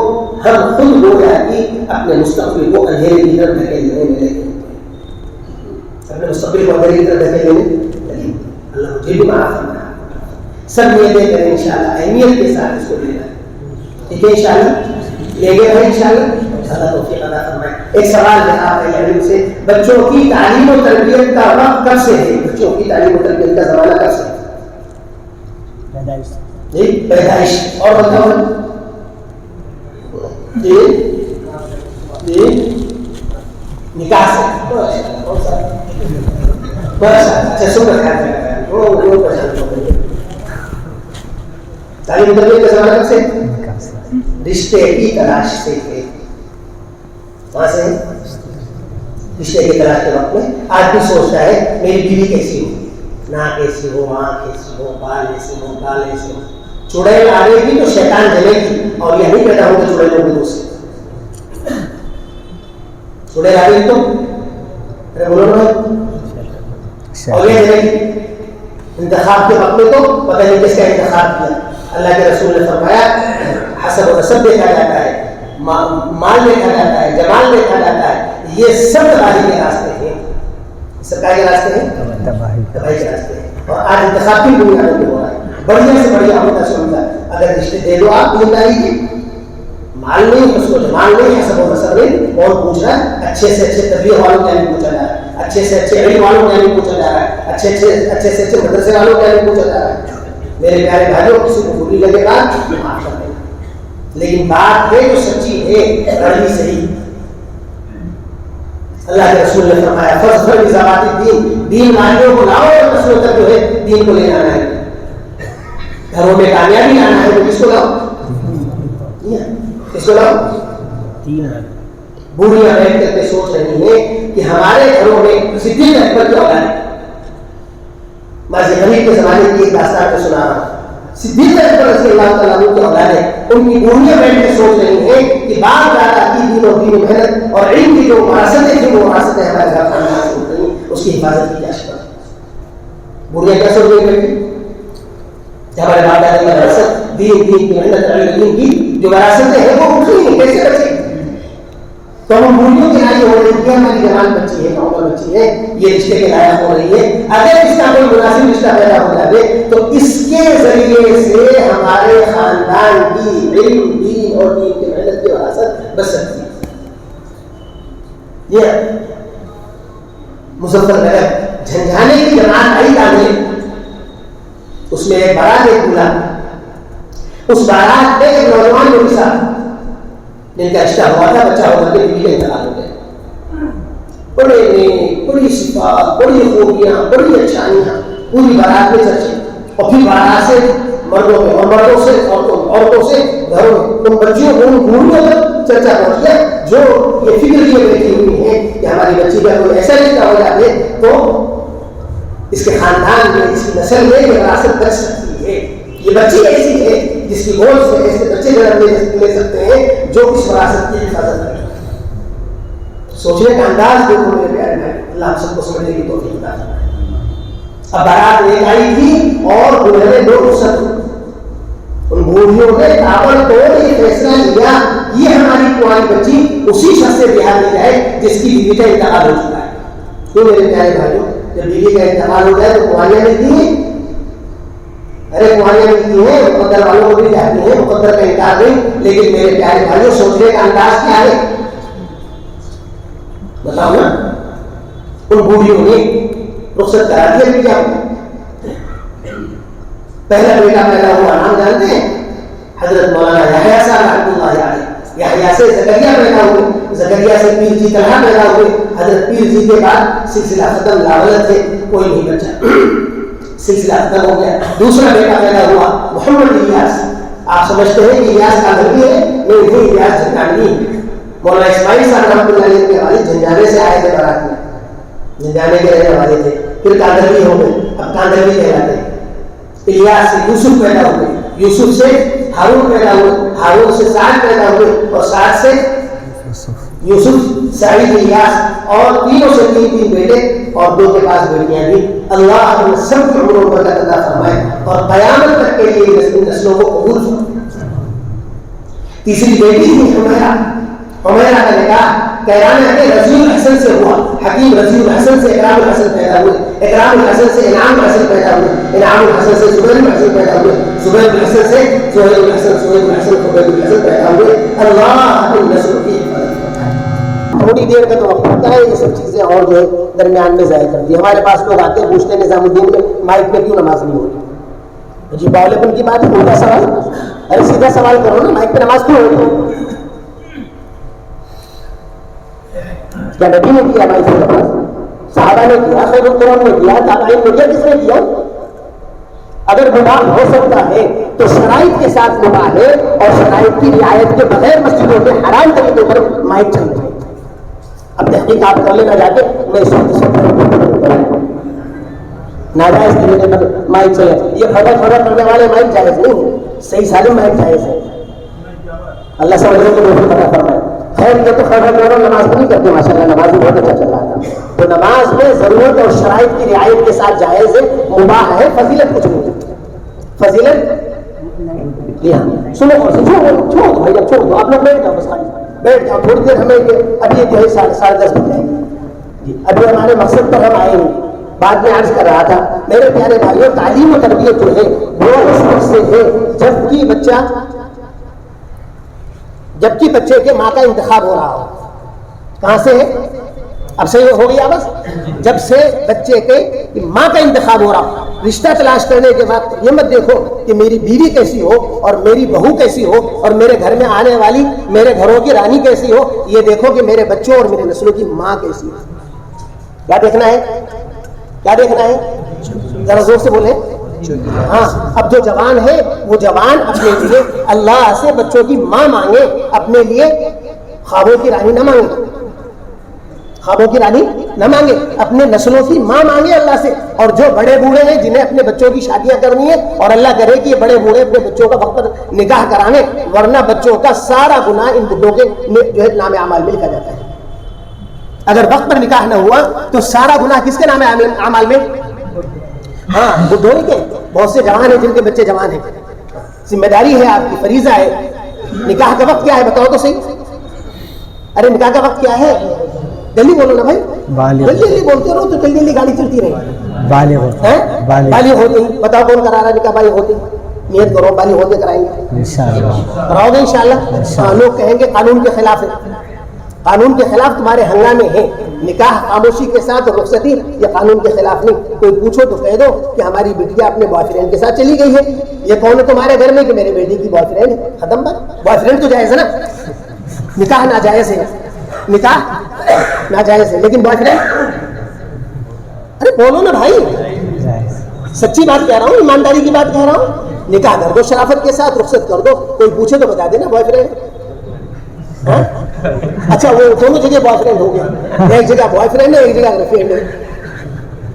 ہم خود گویا کہ اپنے مستقبل کو اندھیرے کی طرف دھکیلنے میں لگے، اپنے مستقبل کو اندھیرے کی طرف دھکیلنے میں لگے۔ اللہ مجھے بھی معاف کرنا، سب نیتیں کریں انشاءاللہ، اہمیت کے ساتھ اس کو لینا، ٹھیک ہے انشاءاللہ؟ لے گئے ہیں انشاءاللہ، اللہ توفیق عطا فرمائے۔ ایک سوال ہے آپ علم سے، بچوں کی تعلیم و تربیت کا وقت کب سے ہے؟ بچوں کی تعلیم و تربیت کا زمانہ کب سے ہے؟ پیدائش، جی پیدائش، اور بتاؤ جی جی نکاح سے، بس اچھا شکر خیال کریں۔ تعلیم و تربیت کا زمانہ کب سے؟ رشتے کی تلاش سے ہے، وہاں سے رشتے کی تلاش کے وقت میں آدمی سوچتا ہے میری بیوی کیسی ہو، نہ کیسی ہو، ماں کیسی ہو، بال ایسے ہو، بال ایسے ہو، چڑیل آ گئی گی تو شیطان جلے گی، اور یہی پیدا ہو کہ چڑیلوں کے دوست چڑیل آ گئی تو ارے بولو نا، اور یہ جلے گی۔ انتخاب کے وقت میں تو پتہ نہیں کس کا انتخاب کیا، اللہ کے رسول نے فرمایا حسب و نسب دیکھا جاتا ہے، مال دیکھا جاتا ہے، جمال دیکھا جاتا ہے، یہ سب تباہی کے راستے ہیں، سب کے راستے ہیں، تباہی کے راستے ہیں، اور آج انتخاب کی بنیادوں پہ ہو رہا ہے۔ بڑھیا سے بڑھیا ہوتا سنتا ہے، اگر رشتے دے دو آپ زندگی کی، مال نہیں اس کو جمال نہیں، حسب و نسب نہیں، کون پوچھ رہا ہے؟ اچھے سے اچھے تبلیغ والوں کیا نہیں پوچھا جا رہا ہے، اچھے سے اچھے علم والوں کیا نہیں پوچھا جا رہا ہے، اچھے سے اچھے مدرسے والوں کیا نہیں پوچھا جا رہا ہے۔ میرے پیارے بھائیوں کسی کو بری لگے گا معاف کر دینا، لیکن بات ہے جو سچی ہے رڑی صحیح. اللہ کے رسول نے فرمایا فضل بذوات الدین، دین والیوں کو لاؤ اور نسلوں تک جو ہے دین کو لے آنا ہے. گھروں میں کامیابی آنا ہے تو کس کو لاؤ؟ کس کو لاؤ؟ بوڑھیاں بیٹھ کر کے سوچ رہی ہیں کہ ہمارے گھروں میں صدیق اکبر کی اولاد ہے. میں غریب کے زمانے کی ایک داستان میں سنا رہا ہوں. صدیق اکبر رضی اللہ تعالیٰ عنہ کی اولاد ہے. ان کی بوڑھیاں بیٹھ کے سوچ رہی ہیں کہ باپ دادا کی دین اور دین محنت اور علم کی جو وراثتیں تھیں وہ وراثتیں ہمارے گھر خاندان سے ہوتی ہیں، اس کی حفاظت کی جا سکتی. بوڑھیاں کیا سوچ رہی ہیں کہ ہمارے باپ دادا کی وراثت دین کی محنت علم کی جو وراثتیں ہیں وہ اٹھ رہی ہیں، کیسے بچے؟ تو ہم بوڑھیوں کے لائق ہو رہی ہے، ہماری جوان بچی ہے، نوجوان بچی ہے، یہ رشتے کے لائق ہو رہی ہے. اگر اس کا کوئی مناسب رشتہ پیدا ہو جائے تو اس کے ذریعے سے ہمارے خاندان کی علم دین اور دین کی محنت کی وراثت بچ سکتی ہے. یہ مظفر نگر جھنجھانے کی جماعت آئی تعلیم، اس میں ایک بارات ایک دولہا. اس بارات میں ایک نوجوان لوگ ساتھ جن کا رشتہ ہوا تھا، بچہ ہو کر کے بیوی کا انتقال ہو گیا. بڑے نیک، بڑی صفات، بڑی خوبیاں، بڑی اچھائیاں پوری بارات میں چرچے. اور پھر بارات سے مردوں میں اور مردوں سے عورتوں سے گھروں میں ان بچیوں کو ان بوڑھیوں پر چرچا پہنچ گیا جو یہ فکر لیے بیٹھی ہوئی ہیں کہ ہماری بچی کا کوئی ایسا رشتہ ہو جائے تو اس کے خاندان میں اس کی نسل میں یہ وراثت بچ سکتی ہے. یہ بچی ایسی ہے جس کی گود سے ایسے بچے جنم لے سکتے ہیں جو اس وراثت کی حفاظت کریں. سوچنے کا انداز دیکھو میرے پیارے بھائی، اللہ ہم سب کو سمجھنے کی توفیق عطا فرمائے. اب بارات لے آئی تھی اور دلہن نے دو رخصت ہوئی. ان بوڑھیوں نے تابڑ توڑ یہ فیصلہ لیا یہ ہماری پرانی بچی اسی شخص سے بیاہ کی جائے جس کی بیوی کا انتقال ہو چکا ہے. تو میرے پیارے بھائیوں، جب بیوی کا انتقال ہو جائے تو کنواریاں ملتی ہیں. ارے کنواریاں ملتی ہیں، مقدر والوں کو بھی جاتی ہیں، مقدر کا انکار نہیں. لیکن میرے پیارے بھائیوں، سوچنے کا انداز کیا ہے بتاؤ نا. ان بوڑھیوں نے رخصت کرا دیا بھی کیا. پہلا بیٹا پیدا ہوا، نام جانتے ہیں؟ حضرت مولانا یحییٰ صاحب رحمۃ اللہ علیہ. یحییٰ سے زکریا پیدا ہوئے، زکریا سے پیر جی طلحہ پیدا ہوئے. حضرت پیر جی کے بعد سلسلہ ختم، لاولد تھے، کوئی نہیں بچا، سلسلہ ختم ہو گیا. دوسرا بیٹا پیدا ہوا محمد الیاس. آپ سمجھتے ہیں کہ الیاس کا گھر بھی ہے؟ نہیں، وہ الیاس جھنجھانی. مولانا اسماعیل صاحب رحمۃ اللہ علیہ کے والد جھنجھانے سے آئے تھے، بارات میں جھنجھانے کے رہنے والے تھے. پھر کاندروی ہو گئے، اب کاندروی کہلاتے ہیں. الیاس سے یوسف پیدا ہوئے، یوسف سے ہارون پیدا ہوئے، ہارون سے سعد پیدا ہوئے، اور سعد سے یوسف، سعید، الیاس، اور تینوں سے تین بیٹے اور دو کے پاس بیٹیاں بھی. اللہ ان سب کی عمروں پر عطا فرمائے اور قیامت تک کے لیے نسلوں کو قبول فرمائے. تیسری بیٹی تھی حمیرہ. حمیرہ کا نکاح کہرانا ہے رضی الحسن سے ہوا. حکیم رضی الحسن سے اکرام الحسن پیدا ہوئے، اکرام الحسن سے انعام الحسن پیدا ہوئے، انعام الحسن سے زبیر الحسن پیدا ہوئے، زبیر الحسن سے زہیر الحسن، زہیر الحسن زبیر الحسن پیدا ہوئے. اللہ ان نسلوں کی حفاظت فرمائے. تھوڑی دیر کا تو وقت ہوتا ہے، یہ سب چیزیں اور جو ہے درمیان میں ضائع کر دی. ہمارے پاس لوگ آتے ہیں پوچھتے ہیں نظام الدین میں مائک میں کیوں نماز نہیں ہوتی؟ جی باولپن کی بات ہے، الٹا سوال. ارے سیدھا سوال کرو نا، مائک پہ نماز کیوں ہوتی؟ کیا نبی نے کیا بھائی سے نماز؟ صحابہ نے کیا، خیر القرون نے کیا، تابعین نے کیا، کس نے کیا؟ اگر مباح ہو سکتا ہے تو شرائط کے ساتھ مباح ہے، اور شرائط کی رعایت کے بغیر مسجدوں میں حرام طریقے پر مائک چل رہے ہیں. اب تحقیق آپ کر لینا جا کے، میں اس وقت ناجائز طریقے پر مائک چلے. یہ خبر کرنے والے مائک جائز نہیں ہے، صحیح سالم مائک جائز ہے. اللہ سمجھنے کو بالکل پتہ فرمائے. خیر یہ تو خبر نماز نہیں کرتے، ماشاء اللہ نماز بھی بہت اچھا چل رہا تھا. تو نماز میں ضرورت اور شرائط کی رعایت کے ساتھ جائز ہے، مباح ہے، فضیلت کچھ نہیں. فضیلت جی ہاں سنو چھوڑ دو بھائی، اب چھوڑ دو، آپ لوگ بیٹھ جاؤ، بس خالی بیٹھ جاؤ تھوڑی دیر. ہمیں ابھی جو ہے 10:30 بج جائے گی جی. ابھی ہمارے مقصد پر ہم آئے ہیں. بعد میں عرض کر رہا تھا میرے پیارے بھائیوں، تعلیم و تربیت جو ہے وہ اس وقت سے ہے جبکہ بچے کے ماں کا انتخاب ہو رہا ہو. کہاں سے ہے؟ اب صحیح ہو گیا بس. جب سے بچے کے ماں کا انتخاب ہو رہا ہو رشتہ تلاش کرنے کے وقت یہ مت دیکھو کہ میری بیوی کیسی ہو اور میری بہو کیسی ہو اور میرے گھر میں آنے والی میرے گھروں کی رانی کیسی ہو، یہ دیکھو کہ میرے بچوں اور میرے نسلوں کی ماں کیسی ہو. کیا دیکھنا ہے؟ کیا دیکھنا ہے؟ ذرا زور سے بولیں. ہاں، اب جو جوان ہے وہ جوان اپنے لیے اللہ سے بچوں کی ماں مانگے، اپنے لیے خوابوں کی رانی نہ مانگے، خوابوں کی رانی نہ مانگے، اپنے نسلوں کی ماں مانگے اللہ سے. اور جو بڑے بوڑھے ہیں جنہیں اپنے بچوں کی شادیاں کرنی ہے، اور اللہ کرے کہ یہ بڑے بوڑھے اپنے بچوں کا وقت پر نکاح کرانے، ورنہ بچوں کا سارا گناہ ان بڈھوں کے جو ہے نام اعمال میں لکھا جاتا ہے. اگر وقت پر نکاح نہ ہوا تو سارا گناہ کس کے نام اعمال میں؟ ہاں، بڈھوں کے. بہت سے جوان ہیں جن کے بچے جوان ہیں. ذمہ داری ہے آپ کی، فریضہ ہے. نکاح کا وقت کیا ہے بتاؤ تو صحیح. ارے نکاح کا وقت کیا ہے؟ جلدی بولو نا بھائی، جلدی بولتے رہو تو جلدی گاڑی چلتی رہے. بالغ ہوتے ہی بتاؤ کون کرا رہا ہے نکاح؟ بالغ ہوتے نیت کرو، بالغ ہوتے کرائیں گے کراؤ گے انشاءاللہ. لوگ کہیں گے قانون کے خلاف ہے. قانون کے خلاف تمہارے ہنگامے ہیں. نکاح خاموشی کے ساتھ رخصتی یہ قانون کے خلاف نہیں. کوئی پوچھو تو کہہ دو کہ ہماری بیٹیا اپنے بوائے فرینڈ کے ساتھ چلی گئی ہے. یہ کون ہے تمہارے گھر میں؟ کہ میرے بیٹی کی بوائے فرینڈ ہے. ختم بات. بوائے فرینڈ تو جائز ہے نا، نکاح ناجائز ہے. نکاح ناجائز ہے لیکن بوائے فرینڈ. ارے بولو نا بھائی، سچی بات کہہ رہا ہوں، ایمانداری کی بات کہہ رہا ہوں. نکاح کر دو شرافت کے ساتھ، رخصت کر دو. کوئی پوچھے تو بتا دینا بوائے فرینڈ. اچھا وہ دونوں جگہ بوائے فرینڈ ہو گیا، ایک جگہ بوائے فرینڈ ہے ایک جگہ گرل فرینڈ ہے.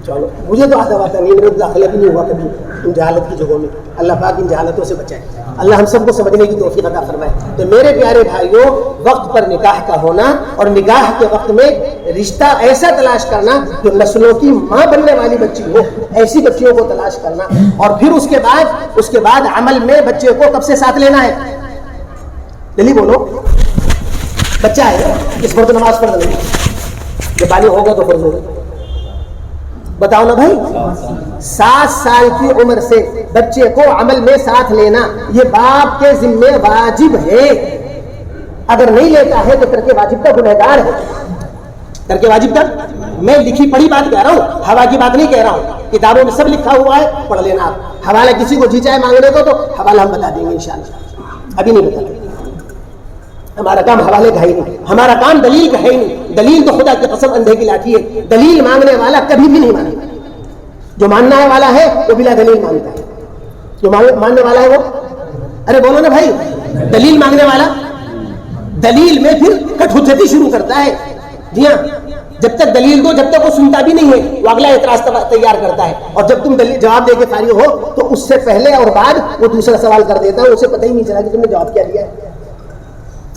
چلو مجھے تو آتا نہیں، میرے داخلہ بھی نہیں ہوا کبھی ان جہالت کی جگہوں میں. اللہ پاک ان جہالتوں سے بچائے. اللہ ہم سب کو سمجھنے کی توفیق عطا فرمائے. تو میرے پیارے بھائیوں، وقت پر نکاح کا ہونا اور نکاح کے وقت میں رشتہ ایسا تلاش کرنا جو نسلوں کی ماں بننے والی بچی ہو، ایسی بچیوں کو تلاش کرنا. اور پھر اس کے بعد عمل میں بچے کو کب سے ساتھ لینا ہے؟ جلدی بولو. بچہ ہے اس پر تو نماز پڑھ لیں گے، جب بالغ ہوگا تو فرض ہوگا. بتاؤ نا بھائی، 7 سال کی عمر سے بچے کو عمل میں ساتھ لینا یہ باپ کے ذمہ واجب ہے. اگر نہیں لیتا ہے تو ترک واجب کا گنہگار ہے. ترک واجب کا میں لکھی پڑھی بات کہہ رہا ہوں، ہوا کی بات نہیں کہہ رہا ہوں. کتابوں میں سب لکھا ہوا ہے، پڑھ لینا. آپ حوالہ کسی کو جی چاہے مانگنے کو تو حوالہ ہم بتا دیں گے انشاءاللہ. ابھی نہیں بتا دیں گے، ہمارا کام حوالے کا ہی نہیں، ہمارا کام دلیل کا ہے ہی نہیں. دلیل تو خدا کی قسم اندھے کی لاٹھی ہے. دلیل مانگنے والا کبھی بھی نہیں مانے گا. جو ماننے والا ہے وہ بلا دلیل مانتا ہے. جو ماننے والا ہے وہ، ارے بولو نا بھائی، دلیل مانگنے والا دلیل میں پھر کٹ حجتی شروع کرتا ہے. جی ہاں، جب تک دلیل دو جب تک وہ سنتا بھی نہیں ہے وہ اگلا اعتراض تیار کرتا ہے. اور جب تم جواب دے کے فارغ ہو تو اس سے پہلے اور بعد وہ دوسرا سوال کر دیتا ہے، اسے پتہ ہی نہیں چلا کہ تم نے جواب کیا دیا ہے.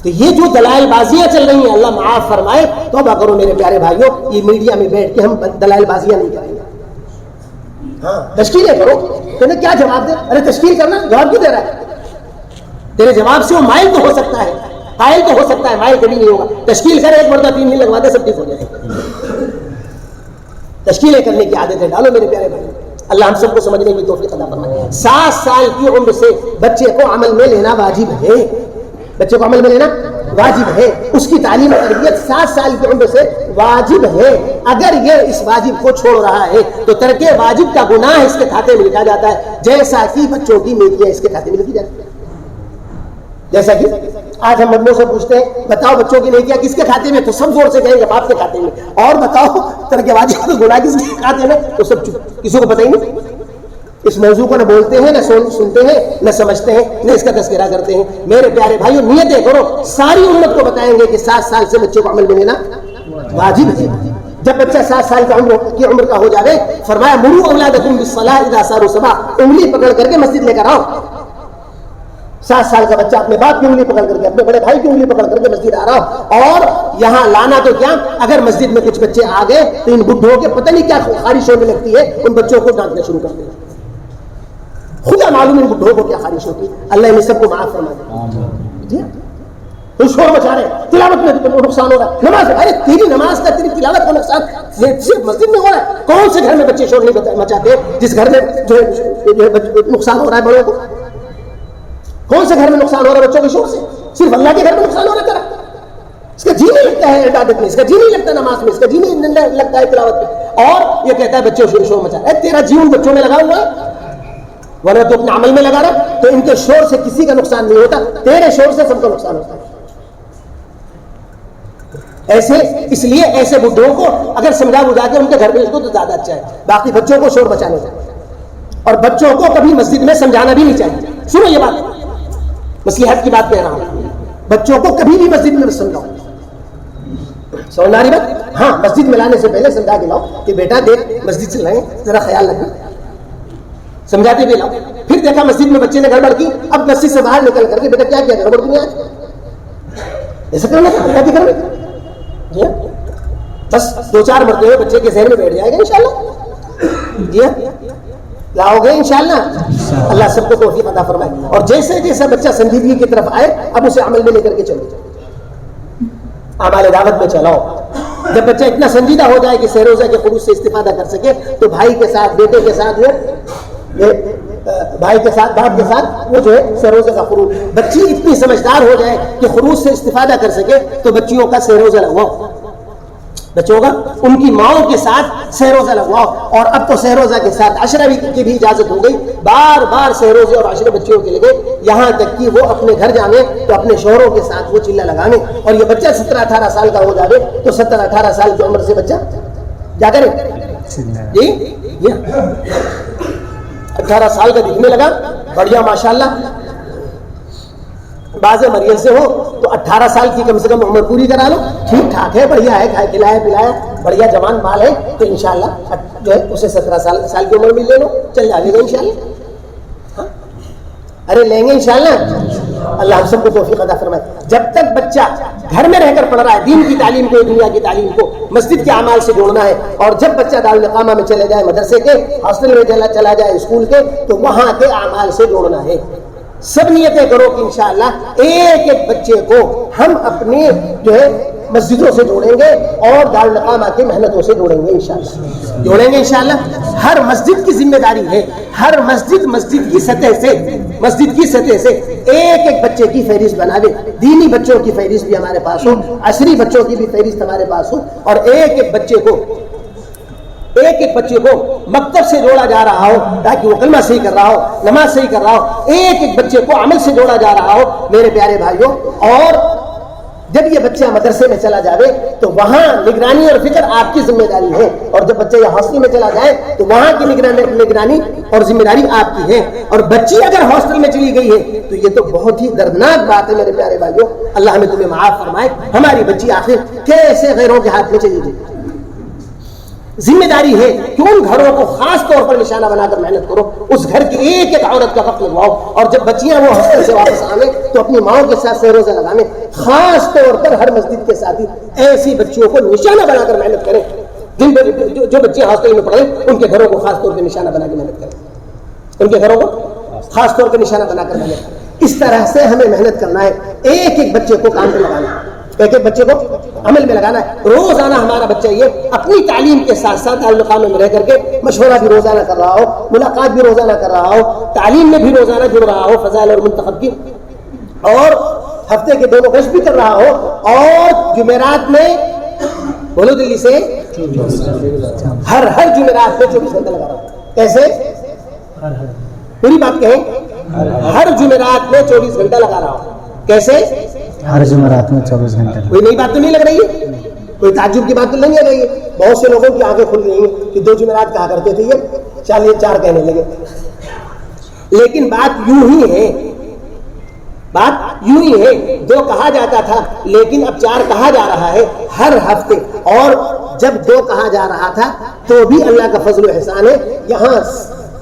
تو یہ جو دلائل بازیاں چل رہی ہیں، اللہ معاف فرمائے، توبہ کرو میرے پیارے بھائیوں. یہ میڈیا میں بیٹھ کے ہم دلائل بازیاں نہیں کریں گے. ہاں، تشکیلیں کرو. تمہیں کیا جواب دے؟ ارے تشکیل کرنا، جواب کیوں دے رہا ہے؟ تیرے جواب سے وہ مائل تو ہو سکتا ہے، قائل تو ہو سکتا ہے، مائل کبھی نہیں ہوگا. تشکیل کرے، ایک مرتبہ 3 دن لگوا دے، سب ٹھیک ہو جائے. تشکیلیں کرنے کی عادتیں ڈالو میرے پیارے بھائی. اللہ ہم سب کو سمجھنے کی توفیق عطا فرمائے. 7 سال کی عمر سے بچے کو عمل میں لینا واجب ہے. بچے کو عمل میں لینا واجب ہے. اس کی تعلیم و تربیت 7 سال کی عمر سے واجب ہے. اگر یہ اس واجب کو چھوڑ رہا ہے تو ترک واجب کا گناہ اس کے کھاتے میں لکھا جاتا ہے، جیسا کہ بچوں کی نیکیاں اس کے کھاتے میں لکھی جاتی ہیں. جیسا کہ آج ہم مردوں سے پوچھتے ہیں بتاؤ بچوں کی نیکیاں کس کے کھاتے میں، تو سب زور سے کہیں گے باپ کے کھاتے میں. اور بتاؤ ترک واجب کا گناہ کس کے کھاتے میں، تو سب چپ، کسی کو پتہ ہی نہیں. اس موضوع کو نہ بولتے ہیں، نہ سنتے ہیں، نہ سمجھتے ہیں، نہ اس کا تذکرہ کرتے ہیں. میرے پیارے بھائیوں، نیتیں کرو. ساری امت کو بتائیں گے کہ 7 سال سے بچے کو عمل میں لینا واجب ہے. جب بچہ 7 سال کی عمر کا ہو جائے، فرمایا مروا اولادکم بالصلاۃ اذا صاروا سبعا، انگلی پکڑ کر کے مسجد لے کر آؤ. 7 سال کا بچہ اپنے باپ کی انگلی پکڑ کر کے، اپنے بڑے بھائی کی انگلی پکڑ کر کے مسجد آ رہا ہو. اور یہاں لانا تو کیا، اگر مسجد میں کچھ بچے آ گئے تو ان بڈھوں کے پتہ نہیں کیا خارش ہونے لگتی ہے، ان بچوں کو ڈانٹنا شروع کر دیں. خدا معلوم ان بڈھوں کو کیا خارش ہوتی ہے. اللہ انہیں سب کو معاف فرما دے. جی تو شور مچا رہے، تلاوت میں تو نقصان ہو رہا ہے. نماز، ارے تیری نماز کا تیری تلاوت کا نقصان صرف مسجد میں ہو رہا ہے. کون سے گھر میں بچے شور نہیں مچاتے جس گھر میں جو ہے نقصان ہو رہا ہے بڑوں کو؟ کون سے گھر میں نقصان ہو رہا ہے بچوں کے شور سے؟ صرف اللہ کے گھر میں نقصان ہو رہا ہے. اس کا جی نہیں لگتا ہے عبادت میں، اس کا جی نہیں لگتا نماز میں، اس کا جی نہیں لگتا ہے تلاوت میں، اور یہ کہتا ہے بچوں شور مچا رہا ہے. تیرا جی ان بچوں میں لگا ہوا ہے، ورنہ تو اپنے عمل میں لگا رہا. تو ان کے شور سے کسی کا نقصان نہیں ہوتا، تیرے شور سے سب کا نقصان ہوتا ہے. ایسے اس لیے ایسے بڈھوں کو اگر سمجھا بجھا کے ان کے گھر بھیج دو تو زیادہ اچھا ہے. باقی بچوں کو شور بچانے سے، اور بچوں کو کبھی مسجد میں سمجھانا بھی نہیں چاہیے. سنو یہ بات، مصلحت کی بات کہہ رہا ہوں. بچوں کو کبھی بھی مسجد میں سمجھاؤ، سمجھ آ رہی بات؟ ہاں، مسجد میں لانے سے پہلے سمجھا کے لاؤ کہ بیٹا دیکھ مسجد چل رہے ہیں، ذرا خیال رکھنا، سمجھاتے بھی لاؤ. پھر دیکھا مسجد میں بچے نے گڑبڑ کی، اب مسجد سے باہر نکل کر کے بیٹا کیا کیا گڑبڑ کی نہیں آج ایسا کرنا کیا جی ہاں، بس 2-4 مرتبے بچے کے ذہن میں بیٹھ جائے گا انشاءاللہ. جی ہاں، لاؤ گے انشاءاللہ. اللہ سب کو توفیق عطا فرمائے. اور جیسے جیسے بچہ سنجیدگی کی طرف آئے اب اسے عمل میں لے کر کے چلو، اعمال دعوت میں چلاؤ. جب بچہ اتنا سنجیدہ ہو جائے کہ سہروزہ کے خروج سے استفادہ کر سکے تو بھائی کے ساتھ، بیٹے کے ساتھ، بھائی کے ساتھ، باپ کے ساتھ وہ جو ہے سہروزہ کا خروج، بچی اتنی سمجھدار ہو جائے کہ خروج سے استفادہ کر سکے تو بچیوں کا سہروزہ لگواؤ. بچوں کا ان کی ماؤں کے ساتھ سہروزہ لگواؤ. اور اب تو سہروزہ کے ساتھ عشرہ کی بھی اجازت ہو گئی. بار بار سہروزے اور عشرے بچیوں کے لگے، یہاں تک کہ وہ اپنے گھر جانے تو اپنے شوہروں کے ساتھ وہ چلہ لگانے. اور یہ بچہ 17-18 سال کا ہو جائے تو 17-18 سال کی عمر سے بچہ کیا کرے جی 18 سال کا دکھنے لگا، بڑھیا ماشاءاللہ. بعض مریض سے ہو تو 18 سال کی کم سے کم عمر پوری کرا لو، ٹھیک ٹھاک ہے، بڑھیا ہے، کھائے کھلایا پلایا، بڑھیا جوان مال ہے، تو انشاءاللہ جو ہے اسے 17 سال کی عمر میں لے لو، چل جائے گا انشاءاللہ. ارے لیں گے انشاءاللہ. اللہ ہم سب کو توفیق عطا فرمائے. جب تک بچہ گھر میں رہ کر پڑھ رہا ہے، دین کی تعلیم کو، دنیا کی تعلیم کو مسجد کے اعمال سے جوڑنا ہے. اور جب بچہ دارالاقامہ میں چلے جائے، مدرسے کے، ہاسٹل میں چلا جائے، اسکول کے، تو وہاں کے اعمال سے جوڑنا ہے. سب نیتیں کرو کہ انشاءاللہ ایک ایک بچے کو ہم اپنے جو ہے مسجدوں سے جوڑیں گے اور دارالاقامہ کی محنتوں سے جوڑیں گے انشاءاللہ. جوڑیں گے انشاءاللہ. ہر مسجد کی ذمہ داری ہے، ہر مسجد کی سطح سے ایک ایک بچے کی فہرست بنا دے. دینی بچوں کی فہرست بھی ہمارے پاس ہو، عصری بچوں کی بھی فہرست ہمارے پاس ہو، اور ایک ایک بچے کو مکتب سے جوڑا جا رہا ہو تاکہ وہ کلمہ صحیح کر رہا ہو، نماز صحیح کر رہا ہو. ایک ایک بچے کو عمل سے جوڑا جا رہا ہو میرے پیارے بھائیوں. اور جب یہ بچہ مدرسے میں چلا جاوے تو وہاں نگرانی اور فکر آپ کی ذمہ داری ہے. اور جب بچہ یہ ہاسٹل میں چلا جائے تو وہاں کی نگرانی اور ذمہ داری آپ کی ہے. اور بچی اگر ہاسٹل میں چلی گئی ہے تو یہ تو بہت ہی دردناک بات ہے میرے پیارے بھائیوں. اللہ ہمیں تمہیں معاف فرمائے. ہماری بچی آخر کیسے غیروں کے ہاتھ میں چلی گئی؟ ذمہ داری ہے کہ ان گھروں کو خاص طور پر نشانہ بنا کر محنت کرو، اس گھر کی ایک ایک عورت کا وقت لگواؤ. اور جب بچیاں وہ ہاسٹل سے واپس آنے تو اپنی ماؤں کے ساتھ سہروزہ لگانے. خاص طور پر ہر مسجد کے ساتھ ایسی بچیوں کو نشانہ بنا کر محنت کریں. جو بچیاں ہاسٹل میں پڑھیں ان کے گھروں کو خاص طور پہ نشانہ بنا کے محنت کریں. ان کے گھروں کو خاص طور پہ نشانہ بنا کر محنت کریں. اس طرح سے ہمیں محنت کرنا ہے. ایک ایک بچے کو کام پہ لگانا ہے، ایک ایک بچے کو عمل میں لگانا ہے. روزانہ ہمارا بچہ یہ اپنی تعلیم کے ساتھ ساتھ دارالاقامہ میں رہ کر کے مشورہ بھی روزانہ کر رہا ہو، ملاقات بھی روزانہ کر رہا ہو، تعلیم میں بھی روزانہ جڑ رہا ہو، فضائل اور منتخب کی، اور ہفتے کے 2 گشت بھی کر رہا ہو. اور جمعرات میں بولو دلی سے ہر جمعرات میں 24 گھنٹہ لگا رہا ہو. کیسے؟ پوری بات کہیں، ہر جمعرات میں 24 گھنٹہ لگا رہا ہو. کیسے؟ ہر جمعرات میں 24 گھنٹے. کوئی نئی بات تو نہیں لگ رہی ہے، کوئی تعجب کی بات تو نہیں لگ رہی ہے. بہت سے لوگوں کی آنکھیں کھل گئی ہیں کہ 2 جمعرات کہا کرتے تھے، یہ چالیے 4 کہنے لگے. لیکن بات یوں ہی ہے، 2 کہا جاتا تھا لیکن اب 4 کہا جا رہا ہے ہر ہفتے. اور جب 2 کہا جا رہا تھا تو بھی اللہ کا فضل و احسان ہے. یہاں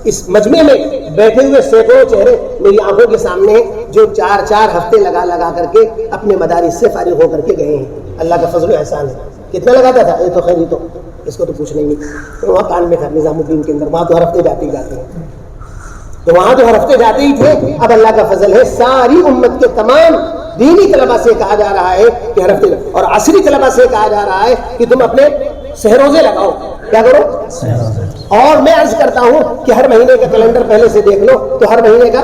اس مجمع میں بیٹھے ہوئے سینکڑوں چہرے میری آنکھوں کے سامنے ہیں جو 4 ہفتے لگا کر کے اپنے مدارس سے فارغ ہو کر کے گئے ہیں. اللہ کا فضل و احسان ہے. کتنا لگاتا تھا؟ یہ تو خیر، یہ تو اس کو تو پوچھ نہیں. وہاں کان میں تھا نظام الدین کے اندر، وہاں تو ہر ہفتے جاتے ہیں، تو وہاں تو ہر ہفتے جاتے ہی تھے. اب اللہ کا فضل ہے ساری امت کے تمام دینی طلبہ سے کہا جا رہا ہے کہ ہر ہفتے، اور عصری طلبہ سے کہا جا رہا ہے کہ تم اپنے سہروزے لگاؤ. کیا کرو؟ اور میں عرض کرتا ہوں کہ ہر مہینے کا کیلنڈر پہلے سے دیکھ لو تو ہر مہینے کا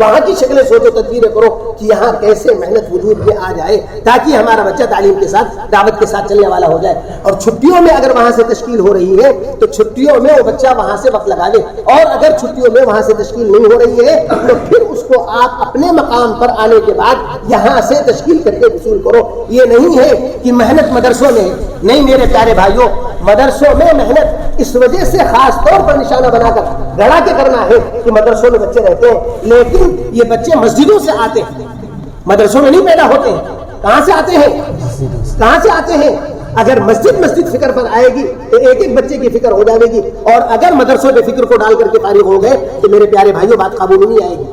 وہاں کی شکلیں سوچو، تدبیریں کرو کہ یہاں کیسے محنت وجود میں آ جائے تاکہ ہمارا بچہ تعلیم کے ساتھ دعوت کے ساتھ چلنے والا ہو جائے. اور چھٹیوں میں اگر وہاں سے تشکیل ہو رہی ہے تو چھٹیوں میں وہ بچہ وہاں سے وقت لگا دے، اور اگر چھٹیوں میں وہاں سے تشکیل نہیں ہو رہی ہے تو پھر اس کو آپ اپنے مقام پر آنے کے بعد یہاں سے تشکیل کر کے وصول کرو. یہ نہیں ہے کہ محنت مدرسوں میں نہیں. میرے پیارے بھائیوں، مدرسوں میں محنت اس وجہ سے خاص طور پر نشانہ بنا کر گڑا کے کرنا ہے کہ مدرسوں میں بچے رہتے ہیں، لیکن یہ بچے مسجدوں سے آتے ہیں، مدرسوں میں نہیں پیدا ہوتے ہیں. کہاں سے آتے ہیں؟ کہاں سے آتے ہیں؟ اگر مسجد فکر پر آئے گی تو ایک ایک بچے کی فکر ہو جائے گی، اور اگر مدرسوں کے فکر کو ڈال کر کے فارغ ہو گئے تو میرے پیارے بھائیوں بات قابو میں نہیں آئے گی.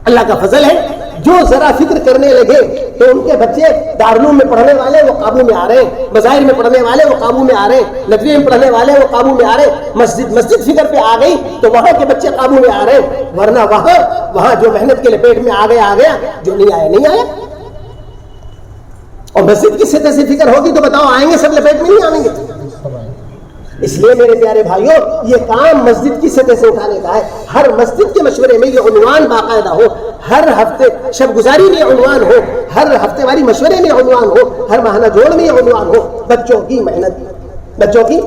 اللہ کا فضل ہے، جو ذرا فکر کرنے لگے تو ان کے بچے دارالعلوم میں پڑھنے والے وہ قابو میں آ رہے ہیں، مظاہر میں پڑھنے والے وہ قابو میں آ رہے ہیں، ندوے میں پڑھنے والے وہ قابو میں آ رہے ہیں. مسجد فکر پہ آ گئی تو وہاں کے بچے قابو میں آ رہے ہیں، ورنہ وہاں جو محنت کے لپیٹ میں آ گیا، جو نہیں آیا نہیں آیا. اور مسجد کی سطح سے فکر ہوگی تو بتاؤ آئیں گے سب لپیٹ میں نہیں آئیں گے. اس لیے میرے پیارے بھائیوں، یہ کام مسجد کی سطح سے اٹھانے کا ہے. ہر مسجد کے مشورے میں یہ عنوان باقاعدہ ہو، ہر ہفتے شب گزاری میں عنوان ہو، ہر ہفتے واری مشورے میں عنوان ہو، ہر ماہانہ جوڑ میں یہ عنوان ہو، بچوں کی محنت، بچوں کی.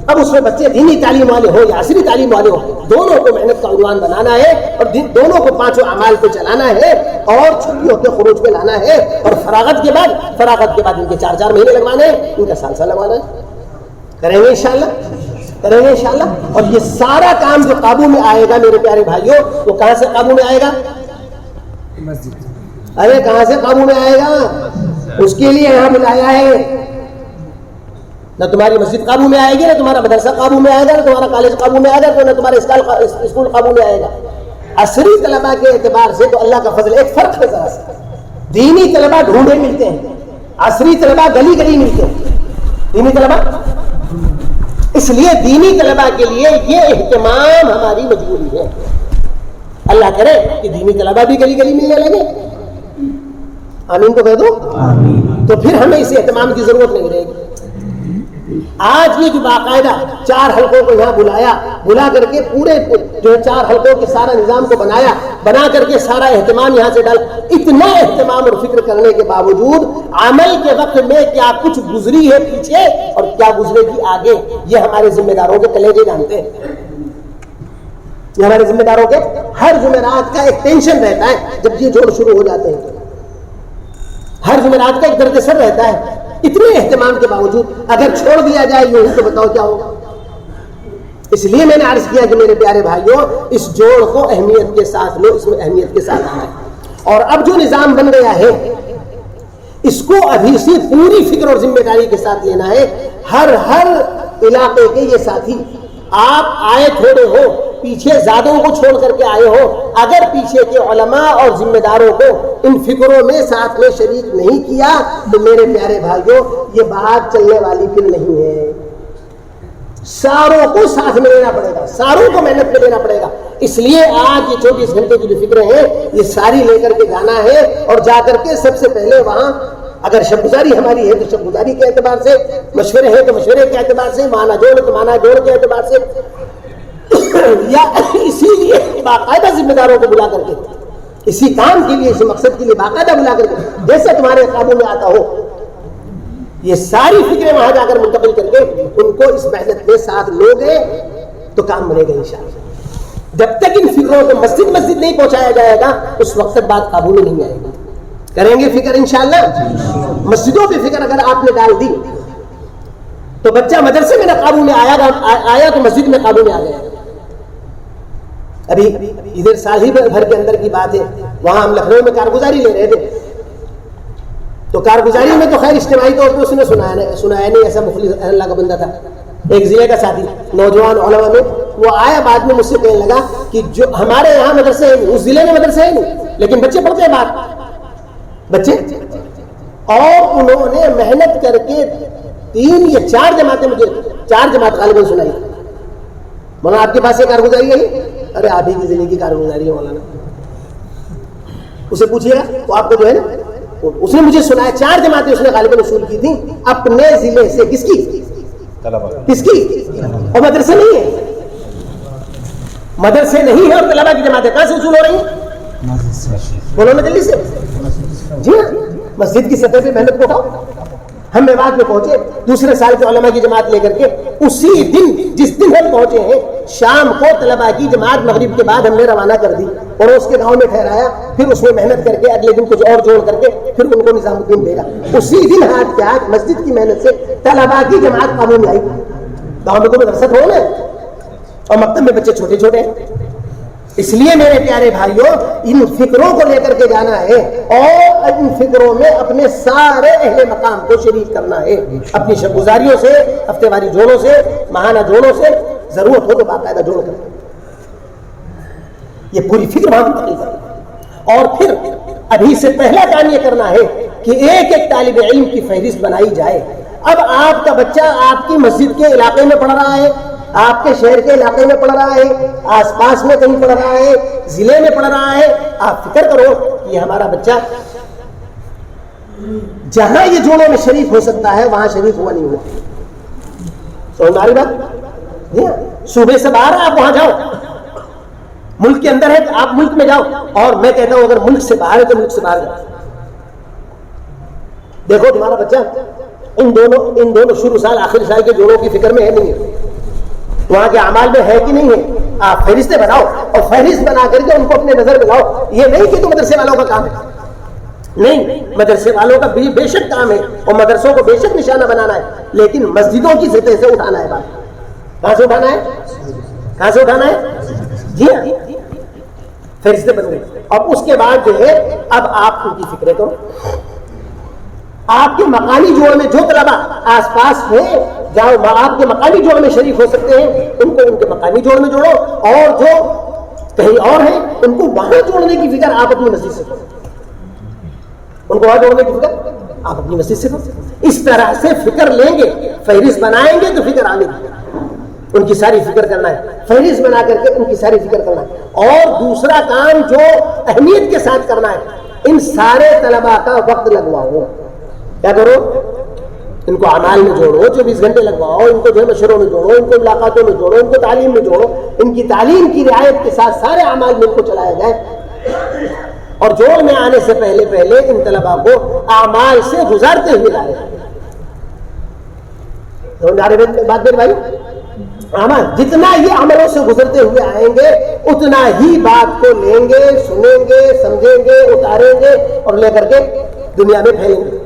اب اس میں بچے دینی تعلیم والے ہو یا عصری تعلیم والے ہو، دونوں کو محنت کا عنوان بنانا ہے، اور دونوں کو پانچوں اعمال پہ چلانا ہے، اور چھٹیوں کے خروج پہ لانا ہے، اور فراغت کے بعد ان کے 4 مہینے لگوانے ہیں، ان کا سال لگوانا ہے. کریں گے انشاءاللہ. اور یہ سارا کام جو قابو میں آئے گا میرے پیارے بھائیوں، وہ کہاں سے قابو میں آئے گا؟ ارے کہاں سے قابو میں آئے گا؟ اس کے لیے یہاں بلایا ہے. نہ تمہاری مسجد قابو میں آئے گی، نہ تمہارا مدرسہ قابو میں آئے گا، نہ تمہارا کالج قابو میں آئے گا، نہ تمہارا اسکول قابو میں آئے گا. عصری طلبہ کے اعتبار سے تو اللہ کا فضل. ایک فرق ہے ذرا سا، دینی طلبہ ڈھونڈے ملتے ہیں، عصری طلبہ گلی گلی ملتے ہیں. دینی طلبہ، اس لیے دینی طلبہ کے لیے یہ اہتمام ہماری مجبوری ہے. اللہ کرے کہ دینی طلبہ بھی گلی گلی ملنے لگے. آمین تو کہہ دو. تو پھر ہمیں اس اہتمام کی ضرورت نہیں رہے گی. آج یہ جو باقاعدہ 4 حلقوں کو یہاں بلا کر کے پورے جو 4 حلقوں کے سارا نظام کو بنا کر کے سارا اہتمام یہاں سے ڈال، اتنا اہتمام اور فکر کرنے کے باوجود عمل کے وقت میں کیا کچھ گزری ہے پیچھے اور کیا گزرے گی آگے، یہ ہمارے ذمہ داروں کے کلیجے جانتے ہیں. یہ ہمارے ذمہ داروں کے ہر جمعرات کا ایک ٹینشن رہتا ہے جب یہ جوڑ شروع ہو جاتے ہیں. ہر جمعرات کا ایک درد سر رہتا ہے. اتنے اہتمام کے باوجود اگر چھوڑ دیا جائے یوں ہی تو بتاؤ کیا ہوگا. اس لیے میں نے عرض کیا کہ میرے پیارے بھائیوں، اس جوڑ کو اہمیت کے ساتھ لو، اس میں اہمیت کے ساتھ آنا ہے. اور اب جو نظام بن گیا ہے اس کو ابھی سے پوری فکر اور ذمہ داری کے ساتھ لینا ہے. ہر علاقے کے یہ ساتھی، آپ آئے تھوڑے ہو، پیچھے زیادوں کو چھوڑ کر کے آئے ہو، اگر پیچھے کے علماء اور ذمہ داروں کو ان فکروں میں ساتھ میں شریک نہیں کیا تو میرے پیارے بھائیوں یہ بات چلنے والی پھر نہیں ہے. ساروں کو ساتھ میں لینا پڑے گا، ساروں کو محنت میں لینا پڑے گا. اس لیے آج یہ 24 گھنٹے کی جو فکریں ہیں یہ ساری لے کر کے جانا ہے، اور جا کر کے سب سے پہلے وہاں اگر شب گزاری ہماری ہے تو شب گزاری کے اعتبار سے، مشورے ہیں تو مشورے کے اعتبار سے، معنی جوڑ تو معنی جوڑ کے اعتبار سے، یا اسی لیے باقاعدہ ذمہ داروں کو بلا کر کے اسی کام کے لیے، اسی مقصد کے لیے باقاعدہ بلا کر کے جیسے تمہارے قابو میں آتا ہو، یہ ساری فکریں وہاں جا کر منتقل کر کے ان کو اس محنت میں ساتھ لو گے تو کام بنے گا انشاءاللہ. جب تک ان فکروں کو مسجد نہیں پہنچایا جائے گا اس وقت تک بات قابو میں نہیں آئے گی. کریں گے فکر انشاءاللہ. مسجدوں پہ فکر اگر آپ نے ڈال دی تو بچہ مدرسے میں نہ قابو میں آیا تو مسجد میں قابو میں آ گیا. ابھی ادھر سال ہی بھر کے اندر کی بات ہے، وہاں ہم لکھنؤ میں کارگزاری لے رہے تھے، تو کارگزاری میں تو خیر اجتماعی طور پہ اس نے سنایا نہیں، ایسا مخلص اللہ کا بندہ تھا، ایک ضلع کا ساتھی نوجوان علماء میں. وہ آیا بعد میں مجھ سے کہنے لگا کہ جو ہمارے یہاں مدرسے ہیں اس ضلع میں مدرسے ہیں نہیں، لیکن بچے پڑھتے ہیں بچے، اور انہوں نے محنت کر کے 3 یا 4 جماعتیں، مجھے 4 جماعت غالباً سنائی. مولانا آپ کے پاس سے کارگزاری ہے؟ ارے آپ ہی کی ضلع کی کارگزاری ہے مولانا. اسے پوچھیے گا تو آپ کو جو ہے نا، اس نے مجھے سنایا 4 جماعتیں اس نے غالباً وصول کی تھیں اپنے ضلع سے. کس کی؟ اور مدرسے نہیں ہے، مدرسے نہیں ہے اور طلبہ کی جماعتیں کہاں سے وصول ہو رہی ہیں؟ مسجد سے بولو نا جلدی سے. جی ہاں, مسجد کی سطح پہ محنت کو اٹھاؤ. ہم میوات میں پہنچے دوسرے سال کے علماء کی جماعت لے کر کے, اسی دن جس دن ہم پہنچے ہیں شام کو طلباء کی جماعت مغرب کے بعد ہم نے روانہ کر دی, پڑوس کے گاؤں میں ٹھہرایا, پھر اس میں محنت کر کے اگلے دن کچھ اور جوڑ کر کے پھر ان کو نظام الدین بھیجا. اسی دن ہاتھ کے ہاتھ مسجد کی محنت سے طلباء کی جماعت قابو میں آئی. گاؤں میں تو مدرسہ ہو نا, اور مکتب میں بچے چھوٹے چھوٹے ہیں. اس لیے میرے پیارے بھائیوں ان فکروں کو لے کر کے جانا ہے اور ان فکروں میں اپنے سارے اہل مقام کو شریک کرنا ہے. اپنی شب گزاریوں سے, ہفتے واری جوڑوں سے, ماہانہ جوڑوں سے, ضرورت ہو تو باقاعدہ جوڑ کر یہ پوری فکر وہاں منتقل کرنا. اور پھر ابھی سے پہلا کام یہ کرنا ہے کہ ایک ایک طالب علم کی فہرست بنائی جائے. اب آپ کا بچہ آپ کی مسجد کے علاقے میں پڑھ رہا ہے, آپ کے شہر کے علاقے میں پڑھ رہا ہے, آس پاس میں کہیں پڑھ رہا ہے, ضلع میں پڑھ رہا ہے. آپ فکر کرو کہ ہمارا بچہ جہاں یہ جوڑوں میں شریک ہو سکتا ہے وہاں شریک ہوا نہیں ہوا. سمجھ میں آ رہی بات؟ جی ہاں, صوبے سے باہر آپ وہاں جاؤ, ملک کے اندر ہے تو آپ ملک میں جاؤ, اور میں کہتا ہوں اگر ملک سے باہر ہے تو ملک سے باہر جاؤ. دیکھو تمہارا بچہ ان دونوں شروع سال آخر سال کے جوڑوں کی فکر میں ہے نہیں ہے, وہاں کے اعمال میں ہے کہ نہیں ہے. آپ فہرستیں بناؤ اور فہرست بنا کر کے ان کو اپنے نظر میں لاؤ. یہ نہیں کہ تو مدرسے والوں کا کام ہے, نہیں, مدرسے والوں کا بے شک کام ہے اور مدرسوں کو بے شک نشانہ بنانا ہے, لیکن مسجدوں کی سطح سے اٹھانا ہے. بات کہاں سے اٹھانا ہے؟ کہاں سے اٹھانا ہے؟ جی ہاں, فہرستیں بن گئی. اب اس کے بعد جو ہے اب آپ ان کی فکریں کرو. آپ کے مقامی جوڑ میں جو طلبا آس پاس ہیں جہاں آپ کے مقامی جوڑ میں شریک ہو سکتے ہیں ان کو ان کے مقامی جوڑ میں جوڑو, اور جو کہیں اور ہیں ان کو وہاں جوڑنے کی فکر آپ اپنی مسجد سے کرو. ان کو وہاں جوڑنے کی فکر آپ اپنی مسجد سے کرو. اس طرح سے فکر لیں گے, فہرست بنائیں گے تو فکر آنے گی. ان کی ساری فکر کرنا ہے, فہرست بنا کر کے ان کی ساری فکر کرنا ہے. اور دوسرا کام جو اہمیت کے ساتھ کرنا ہے, ان سارے طلباء کا وقت لگواؤ. کیا کرو؟ ان کو اعمال میں جوڑو, 24 گھنٹے لگواؤ, ان کو جو ہے مشوروں میں جوڑو, ان کو ملاقاتوں میں جوڑو, ان کو تعلیم میں جوڑو. ان کی تعلیم کی رعایت کے ساتھ سارے اعمال میں ان کو چلایا جائے, اور جوڑ میں آنے سے پہلے ان طلباء کو اعمال سے گزارتے ہوئے لائے. بات میرے بھائی, عمل جتنا یہ عملوں سے گزرتے ہوئے آئیں گے اتنا ہی بات کو لیں گے, سنیں گے, سمجھیں گے, اتاریں گے اور لے کر کے دنیا میں پھیلیں گے.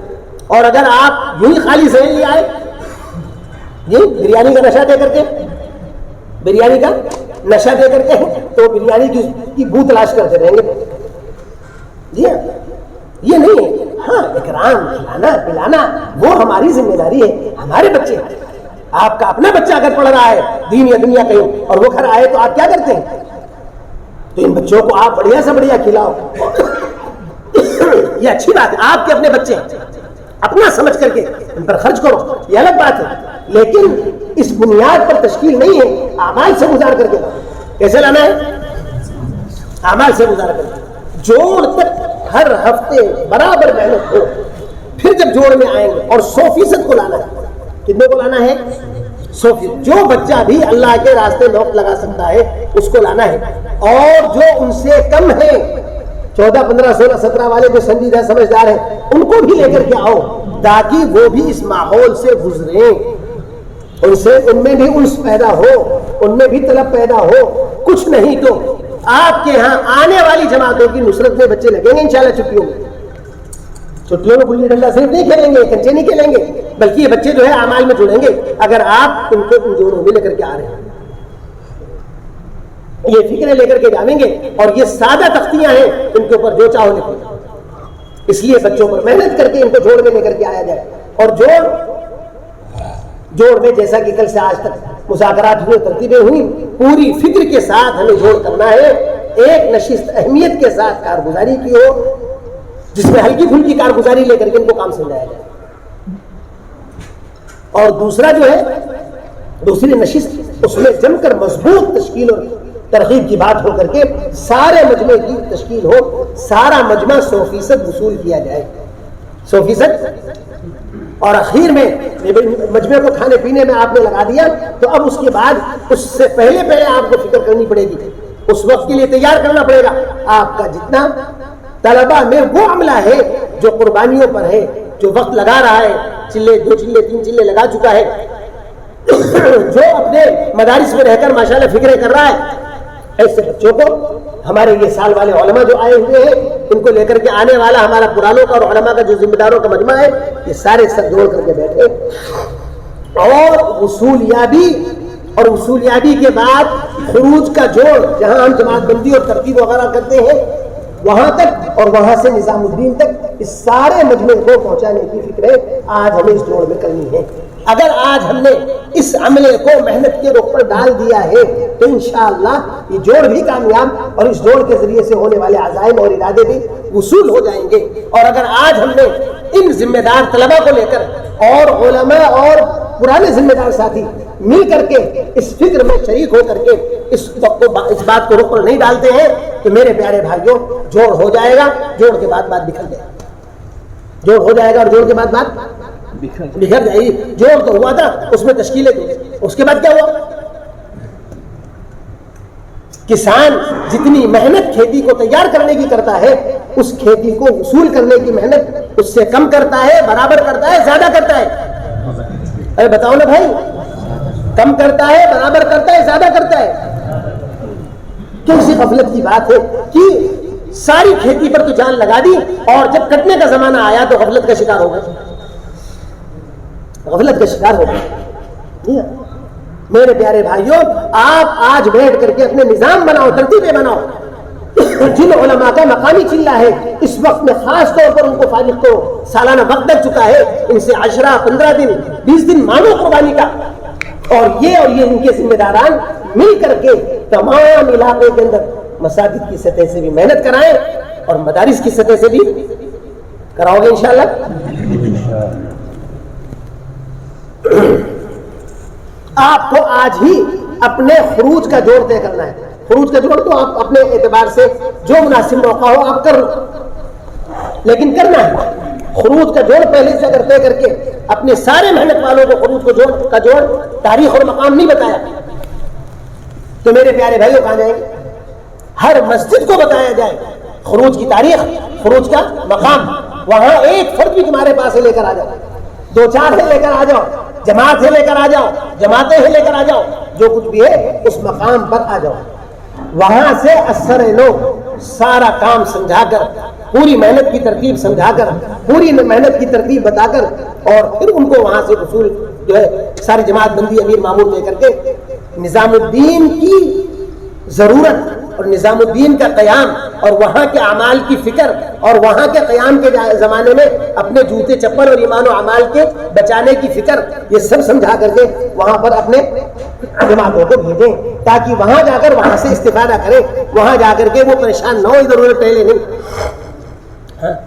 اور اگر آپ یوں ہی خالی ذہن لے آئے, جی بریانی کا نشہ دے کر کے, بریانی کا نشہ دے کر کے, تو بریانی کی بو تلاش کرتے رہیں گے. جی ہاں, یہ نہیں ہے. ہاں اکرام, کھلانا پلانا وہ ہماری ذمہ داری ہے, ہمارے بچے. آپ کا اپنا بچہ اگر پڑھ رہا ہے دین یا دنیا کہیں اور وہ گھر آئے تو آپ کیا کرتے ہیں؟ تو ان بچوں کو آپ بڑھیا سے بڑھیا کھلاؤ. یہ اچھی بات ہے, آپ کے اپنے بچے اپنا سمجھ کر کے ان پر خرچ کرو, یہ الگ بات ہے, لیکن اس بنیاد پر تشکیل نہیں ہے. اعمال سے گزار کر کے کیسے لانا ہے؟ اعمال سے گزار کر کے جوڑ تک ہر ہفتے برابر محنت ہو. پھر جب جوڑ میں آئیں گے اور 100% کو لانا ہے. کتنے کو لانا ہے؟ 100%. جو بچہ بھی اللہ کے راستے میں وقت لگا سکتا ہے اس کو لانا ہے, اور جو ان سے کم ہے 14, 15, 16, 17 والے جو سنجیدہ سمجھدار ہیں ان کو بھی لے کر کے آؤ, تاکہ وہ بھی اس ماحول سے گزریں, ان میں بھی انس پیدا ہو, ان میں بھی طلب پیدا ہو. کچھ نہیں تو آپ کے ہاں آنے والی جماعتوں کی نصرت میں بچے لگیں گے انشاءاللہ. چھٹیوں میں گلی ڈنڈا صرف نہیں کھیلیں گے, کنچے نہیں کھیلیں گے, بلکہ یہ بچے جو ہے اعمال میں جڑیں گے اگر آپ ان کو ان جوڑوں میں لے کر کے آ رہے ہیں. یہ فکریں لے کر کے جائیں گے, اور یہ سادہ تختیاں ہیں, ان کے اوپر جو چاہو لکھو. اس لیے بچوں پر محنت کر کے ان کو جوڑ میں لے کر کے آیا جائے. اور جوڑ میں جیسا کہ کل سے آج تک مذاکرات ہوئے, ترتیبیں ہوئی, پوری فکر کے ساتھ ہمیں جوڑ کرنا ہے. ایک نشست اہمیت کے ساتھ کارگزاری کی ہو, جس میں ہلکی پھلکی کارگزاری لے کر کے ان کو کام سمجھایا جائے. اور دوسرا جو ہے دوسری نشست, اس میں جم کر مضبوط تشکیل اور ترغیب کی بات ہو کر کے سارے مجمع کی تشکیل ہو, سارا مجمع 100% وصول کیا جائے, 100%. اور اخیر میں مجمع کو کھانے پینے میں آپ نے لگا دیا, تو اب اس کے بعد اس سے پہلے آپ کو فکر کرنی پڑے گی اس وقت کے لیے تیار کرنا پڑے گا. آپ کا جتنا طلبہ میں وہ عملہ ہے جو قربانیوں پر ہے, جو وقت لگا رہا ہے, چلے 2 چلے 3 چلے لگا چکا ہے, جو اپنے مدارس میں رہ کر ماشاءاللہ فکریں کر رہا ہے, ایسے بچوں کو ہمارے یہ سال والے علماء جو آئے ہوئے ہیں ان کو لے کر کے آنے والا ہمارا پرانوں کا اور علماء کا جو ذمہ داروں کا مجمع ہے, یہ سارے سب جوڑ کر کے بیٹھے اور اصولیابی کے بعد خروج کا جوڑ, جہاں ہم جماعت بندی اور ترتیب وغیرہ کرتے ہیں وہاں تک اور وہاں سے نظام الدین تک اس سارے مجمع کو پہنچانے کی فکریں آج ہمیں اس جوڑ میں کرنی ہے. اگر آج ہم نے اس عملے کو محنت کے رخ پر ڈال دیا ہے تو انشاءاللہ یہ جوڑ بھی کامیاب اور اس جوڑ کے ذریعے سے ہونے والے عزائم اور ارادے بھی وصول ہو جائیں گے. اور اگر آج ہم نے ان ذمہ دار طلبہ کو لے کر اور علماء اور پرانے ذمہ دار ساتھی مل کر کے اس فکر میں شریک ہو کر کے اس بات کو رخ پر نہیں ڈالتے ہیں تو میرے پیارے بھائیوں جوڑ ہو جائے گا, جوڑ کے بعد بات بکھر جائے گی, جوڑ ہو جائے گا اور جوڑ کے بعد بات بکھر جائے گی. جوڑ تو ہوا تھا اس میں تشکیلیں دو, اس کے بعد کیا ہوا؟ کسان جتنی محنت کھیتی کو تیار کرنے کی کرتا ہے اس کھیتی کو وصول کرنے کی محنت اس سے کم کرتا ہے, برابر کرتا ہے, زیادہ کرتا ہے؟ ارے بتاؤ نا بھائی, کم کرتا ہے, برابر کرتا ہے, زیادہ کرتا ہے؟ کیوں سی غفلت کی بات ہے کہ ساری کھیتی پر تو جان لگا دی اور جب کٹنے کا زمانہ آیا تو غفلت کا شکار ہو گئے, غفلت کا شکار ہو گئے. میرے پیارے بھائیوں, آپ آج بیٹھ کر کے اپنے نظام بناؤ, ترتیبیں بناؤ. جن علماء کا مقامی چلہ ہے اس وقت میں خاص طور پر ان کو فارغ کرو, سالانہ وقت لگ چکا ہے, ان سے 10 15 دن 20 دن مانگو قربانی کا, اور یہ ان کے ذمہ داران مل کر کے تمام علاقے کے اندر مساجد کی سطح سے بھی محنت کرائیں اور مدارس کی سطح سے بھی کراؤ گے انشاءاللہ. آپ کو آج ہی اپنے خروج کا جوڑ طے کرنا ہے. خروج کا جوڑ تو آپ اپنے اعتبار سے جو مناسب موقع ہو آپ کر لو, لیکن کرنا ہے. خروج کا جوڑ پہلے سے اگر طے کر کے اپنے سارے محنت والوں کو خروج کا جوڑ تاریخ اور مقام نہیں بتایا تو میرے پیارے بھائیوں کہاں جائیں گے؟ ہر مسجد کو بتایا جائے خروج کی تاریخ, خروج کا مقام. وہاں ایک فرد بھی تمہارے پاس ہے, لے کر آ جاؤ, 2-4 ہے لے کر آ جاؤ, جماعت ہے لے کر آ جاؤ, جماعتیں ہیں لے کر آ جاؤ, جو کچھ بھی ہے اس مقام پر آ جاؤ. وہاں سے اثر لوگ سارا کام سمجھا کر, پوری محنت کی ترتیب سمجھا کر, پوری محنت کی ترتیب بتا کر, اور پھر ان کو وہاں سے اصول جو ہے ساری جماعت بندی امیر مامور دے کر کے نظام الدین کی ضرورت اور نظام الدین کا قیام اور وہاں کے اعمال کی فکر اور وہاں کے قیام کے زمانے میں اپنے جوتے چپل اور ایمان و اعمال کے بچانے کی فکر, یہ سب سمجھا کر کے وہاں پر اپنے دماغوں کو بھیجیں تاکہ وہاں جا کر وہاں سے استفادہ کریں, وہاں جا کر کے وہ پریشان نہ ہو ادھر ادھر پہلے نہیں.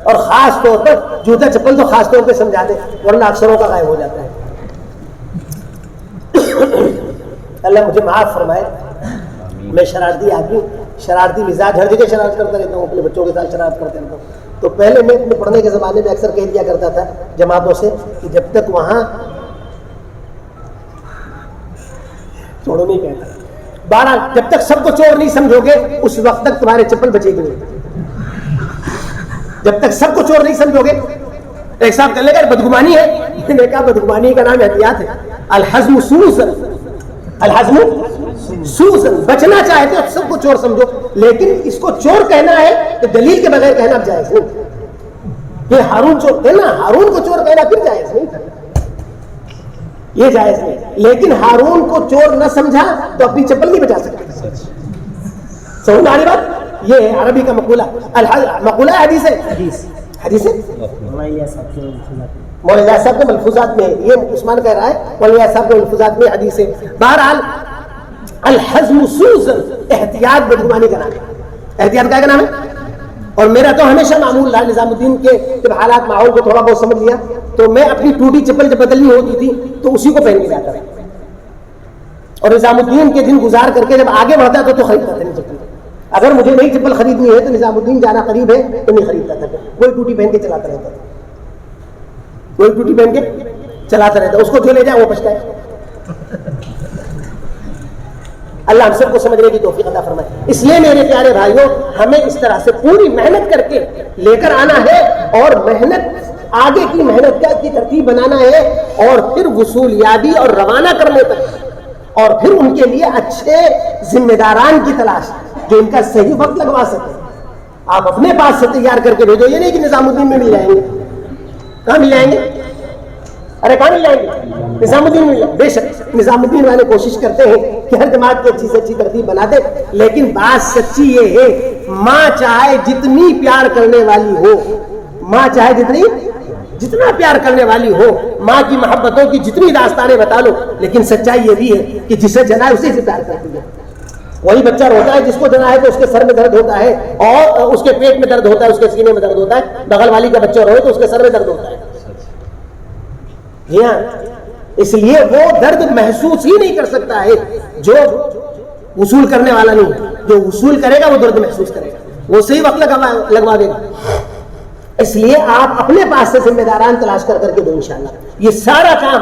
اور خاص طور پر جوتا چپل تو خاص طور پہ سمجھا دیں ورنہ اکثروں کا غائب ہو جاتا ہے. اللہ مجھے معاف فرمائے, میں شرارتی آدمی, شرارتی مزاج, ہر جگہ شرارت کرتا رہتا ہوں, اپنے بچوں کے ساتھ شرارت کرتے رہتا ہوں. تو پہلے میں اپنے پڑھنے کے زمانے میں اکثر کہہ دیا کرتا تھا جماعتوں سے کہ جب تک وہاں چھوڑو نہیں کہتا, 12 جب تک سب کو چور نہیں سمجھو گے اس وقت تک تمہارے چپل بچے گی نہیں. جب تک سب کو چور نہیں سمجھو گے. ایک صاحب کہنے لگا بدگمانی ہے, میں نے کہا بدگمانی کا نام احتیاط ہے. الحزم سوزن, الحزم سوزن, بچنا چاہتے ہو سب کو چور سمجھو, لیکن اس کو چور کہنا ہے تو دلیل کے بغیر کہنا جائز نہیں. یہ ہارون چور کہنا, ہارون کو چور کہنا پھر جائز نہیں, یہ جائز نہیں. لیکن ہارون کو چور نہ سمجھا تو اپنی چپل نہیں بچا سکتے. سمجھ میں آ رہی بات؟ یہ ہے عربی کا مقولہ. مقولہ حدیث ہے, حدیث ہے مولانا صاحب کے ملفوظات میں, یہ عثمان کہہ رہا ہے, مولانا صاحب کے ملفوظات میں حدیث ہے. بہرحال الحزم سوزن, احتیاط بدگمانی کا نام ہے. احتیاط کا نام ہے. اور میرا تو ہمیشہ معمول رہا, نظام الدین کے جب حالات ماحول کو تھوڑا بہت سمجھ لیا تو میں اپنی ٹوٹی چپل جب بدلنی ہوتی تھی تو اسی کو پہن کے جاتا تھا, اور نظام الدین کے دن گزار کر کے جب آگے بڑھتا تھا تو خریدتا تھا چپل. اگر مجھے نئی چپل خریدنی ہے تو نظام الدین جانا قریب ہے تو نہیں خریدتا تھا, کوئی ٹوٹی پہن کے چلاتا رہتا تھا, کوئی ٹوٹی پہن کے چلاتا رہتا, اس کو جو لے جائے وہ بچتا ہے. اللہ ہم سب کو سمجھنے کی توفیق عطا فرمائے. اس لیے میرے پیارے بھائیوں ہمیں اس طرح سے پوری محنت کر کے لے کر آنا ہے اور محنت آگے کی محنت کی ترتیب بنانا ہے اور پھر وصولیابی اور روانہ کرنے تک اور پھر ان کے لیے اچھے ذمہ داران کی تلاش جو ان کا صحیح وقت لگوا سکے. آپ اپنے پاس سے تیار کر کے بھیجو, یہ نہیں کہ نظام الدین میں مل جائیں گے. کہاں مل جائیں گے؟ ارے کہاں مل جائیں گے؟ نظام الدین مل جائیں. بے شک نظام الدین والے کوشش کرتے ہیں کہ ہر جماعت کی اچھی سے اچھی ترتیب بنا دے, لیکن بات سچی یہ ہے ماں چاہے جتنی پیار کرنے والی ہو, ماں چاہے جتنا پیار کرنے والی ہو, ماں کی محبتوں کی جتنی داستانیں بتا لو, لیکن سچائی یہ بھی ہے کہ جسے جنا ہے اسی سے پیار کرتی ہے. وہی بچہ روتا ہے جس کو جنا ہے تو اس کے سر میں درد ہوتا ہے اور اس کے پیٹ میں درد ہوتا ہے, اس کے سینے میں درد ہوتا ہے. بغل والی کا بچہ روئے تو اس کے سر میں درد ہوتا ہے. جی ہاں, اس لیے وہ درد محسوس ہی نہیں کر سکتا ہے جو وصول کرنے والا نہیں. جو وصول کرے گا وہ درد محسوس کرے گا, وہ صحیح وقت لگوا دے گا. اس لیے آپ اپنے پاس سے ذمہ داران تلاش کر کے دو انشاءاللہ. یہ سارا کام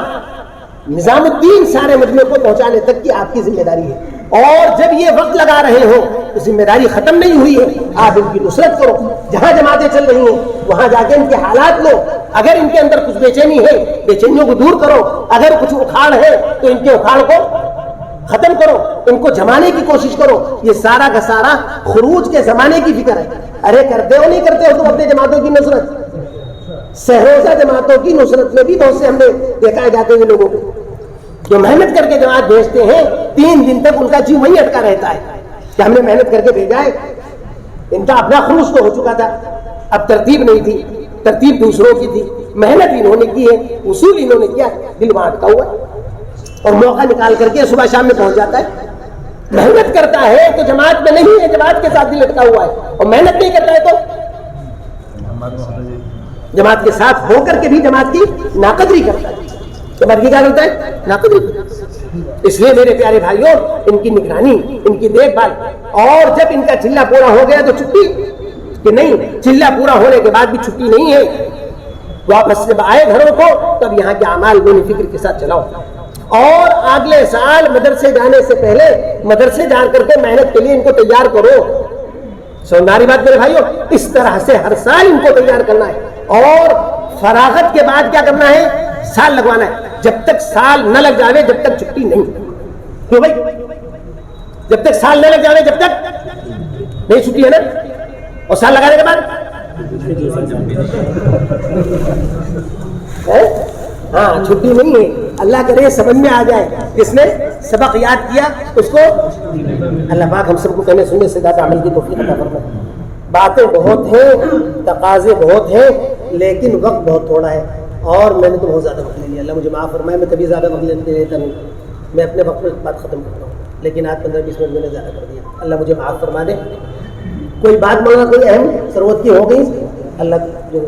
نظام الدین سارے مجمع کو پہنچانے تک کی آپ کی ذمہ داری ہے. اور جب یہ وقت لگا رہے ہو تو ذمہ داری ختم نہیں ہوئی ہے. آپ ان کی نصرت کرو, جہاں جماعتیں چل رہی ہیں وہاں جا کے ان کے حالات لو. اگر ان کے اندر کچھ بے چینی ہے, بے چینیوں کو دور کرو. اگر کچھ اکھاڑ ہے تو ان کے اکھاڑ کو ختم کرو, ان کو جمانے کی کوشش کرو. یہ سارا کا سارا خروج کے زمانے کی فکر ہے. ارے کرتے ہو نہیں کرتے ہو تم اپنے جماعتوں کی نصرت؟ سہروزہ جماعتوں کی نصرت میں بھی بہت سے ہم نے دیکھا ہے جاتے ہوئے لوگوں کو جو محنت کر کے جماعت بھیجتے ہیں, 3 دن تک ان کا جی وہیں اٹکا رہتا ہے کہ ہم نے محنت کر کے بھیجا ہے. ان کا اپنا خروج تو ہو چکا تھا, اب ترتیب نہیں تھی, ترتیب دوسروں کی تھی. محنت انہوں نے کی ہے, اصول انہوں نے کیا, دل وہاں اٹکا ہوا اور موقع نکال کر کے صبح شام میں پہنچ جاتا ہے. محنت کرتا ہے تو جماعت میں نہیں ہے, جماعت کے ساتھ دل اٹکا ہوا ہے. اور محنت نہیں کرتا ہے تو جماعت کے ساتھ ہو کر کے بھی جماعت کی ناقدری کرتا ہے. جماعت کی کیا کرتا ہے؟ ناقدری. اس لیے میرے پیارے بھائیوں ان کی نگرانی, ان کی دیکھ بھال, اور جب ان کا چلہ پورا ہو گیا تو چھٹی کہ نہیں, چلہ پورا ہونے کے بعد بھی چھٹی نہیں ہے. واپس جب آئے گھروں کو تب یہاں کے اعمال بے فکر کے ساتھ چلاؤ. اور اگلے سال مدرسے جانے سے پہلے مدرسے جا کر کے محنت کے لیے ان کو تیار کرو. سمجھداری بات میرے بھائیوں, اس طرح سے ہر سال ان کو تیار کرنا ہے. اور فراغت کے بعد کیا کرنا ہے؟ سال لگوانا ہے. جب تک سال نہ لگ جاوے جب تک چھٹی نہیں. کیوں بھائی؟ جب تک سال نہ لگ جاوے جب تک نہیں چھٹی ہے نا. اور سال لگانے کے بعد ہاں چھٹی نہیں ہے. اللہ کرے سمجھ میں آ جائے. جس نے سبق یاد کیا اس کو اللہ پاک ہم سب کو کہنے سننے سے زیادہ عمل کی توفیق عطا فرمائے. باتیں بہت ہیں, تقاضے بہت ہیں, لیکن وقت بہت تھوڑا ہے. اور میں نے تو بہت زیادہ وقت لے لیا, اللہ مجھے معاف فرمائے. میں کبھی زیادہ وقت لیتا نہیں, میں اپنے وقت میں بات ختم کرتا ہوں, لیکن آج 15-20 منٹ میں نے زیادہ کر دیا. اللہ مجھے معاف فرما دے. کوئی بات مانگا, کوئی اہم ضرورت کی ہو گئی, اللہ جو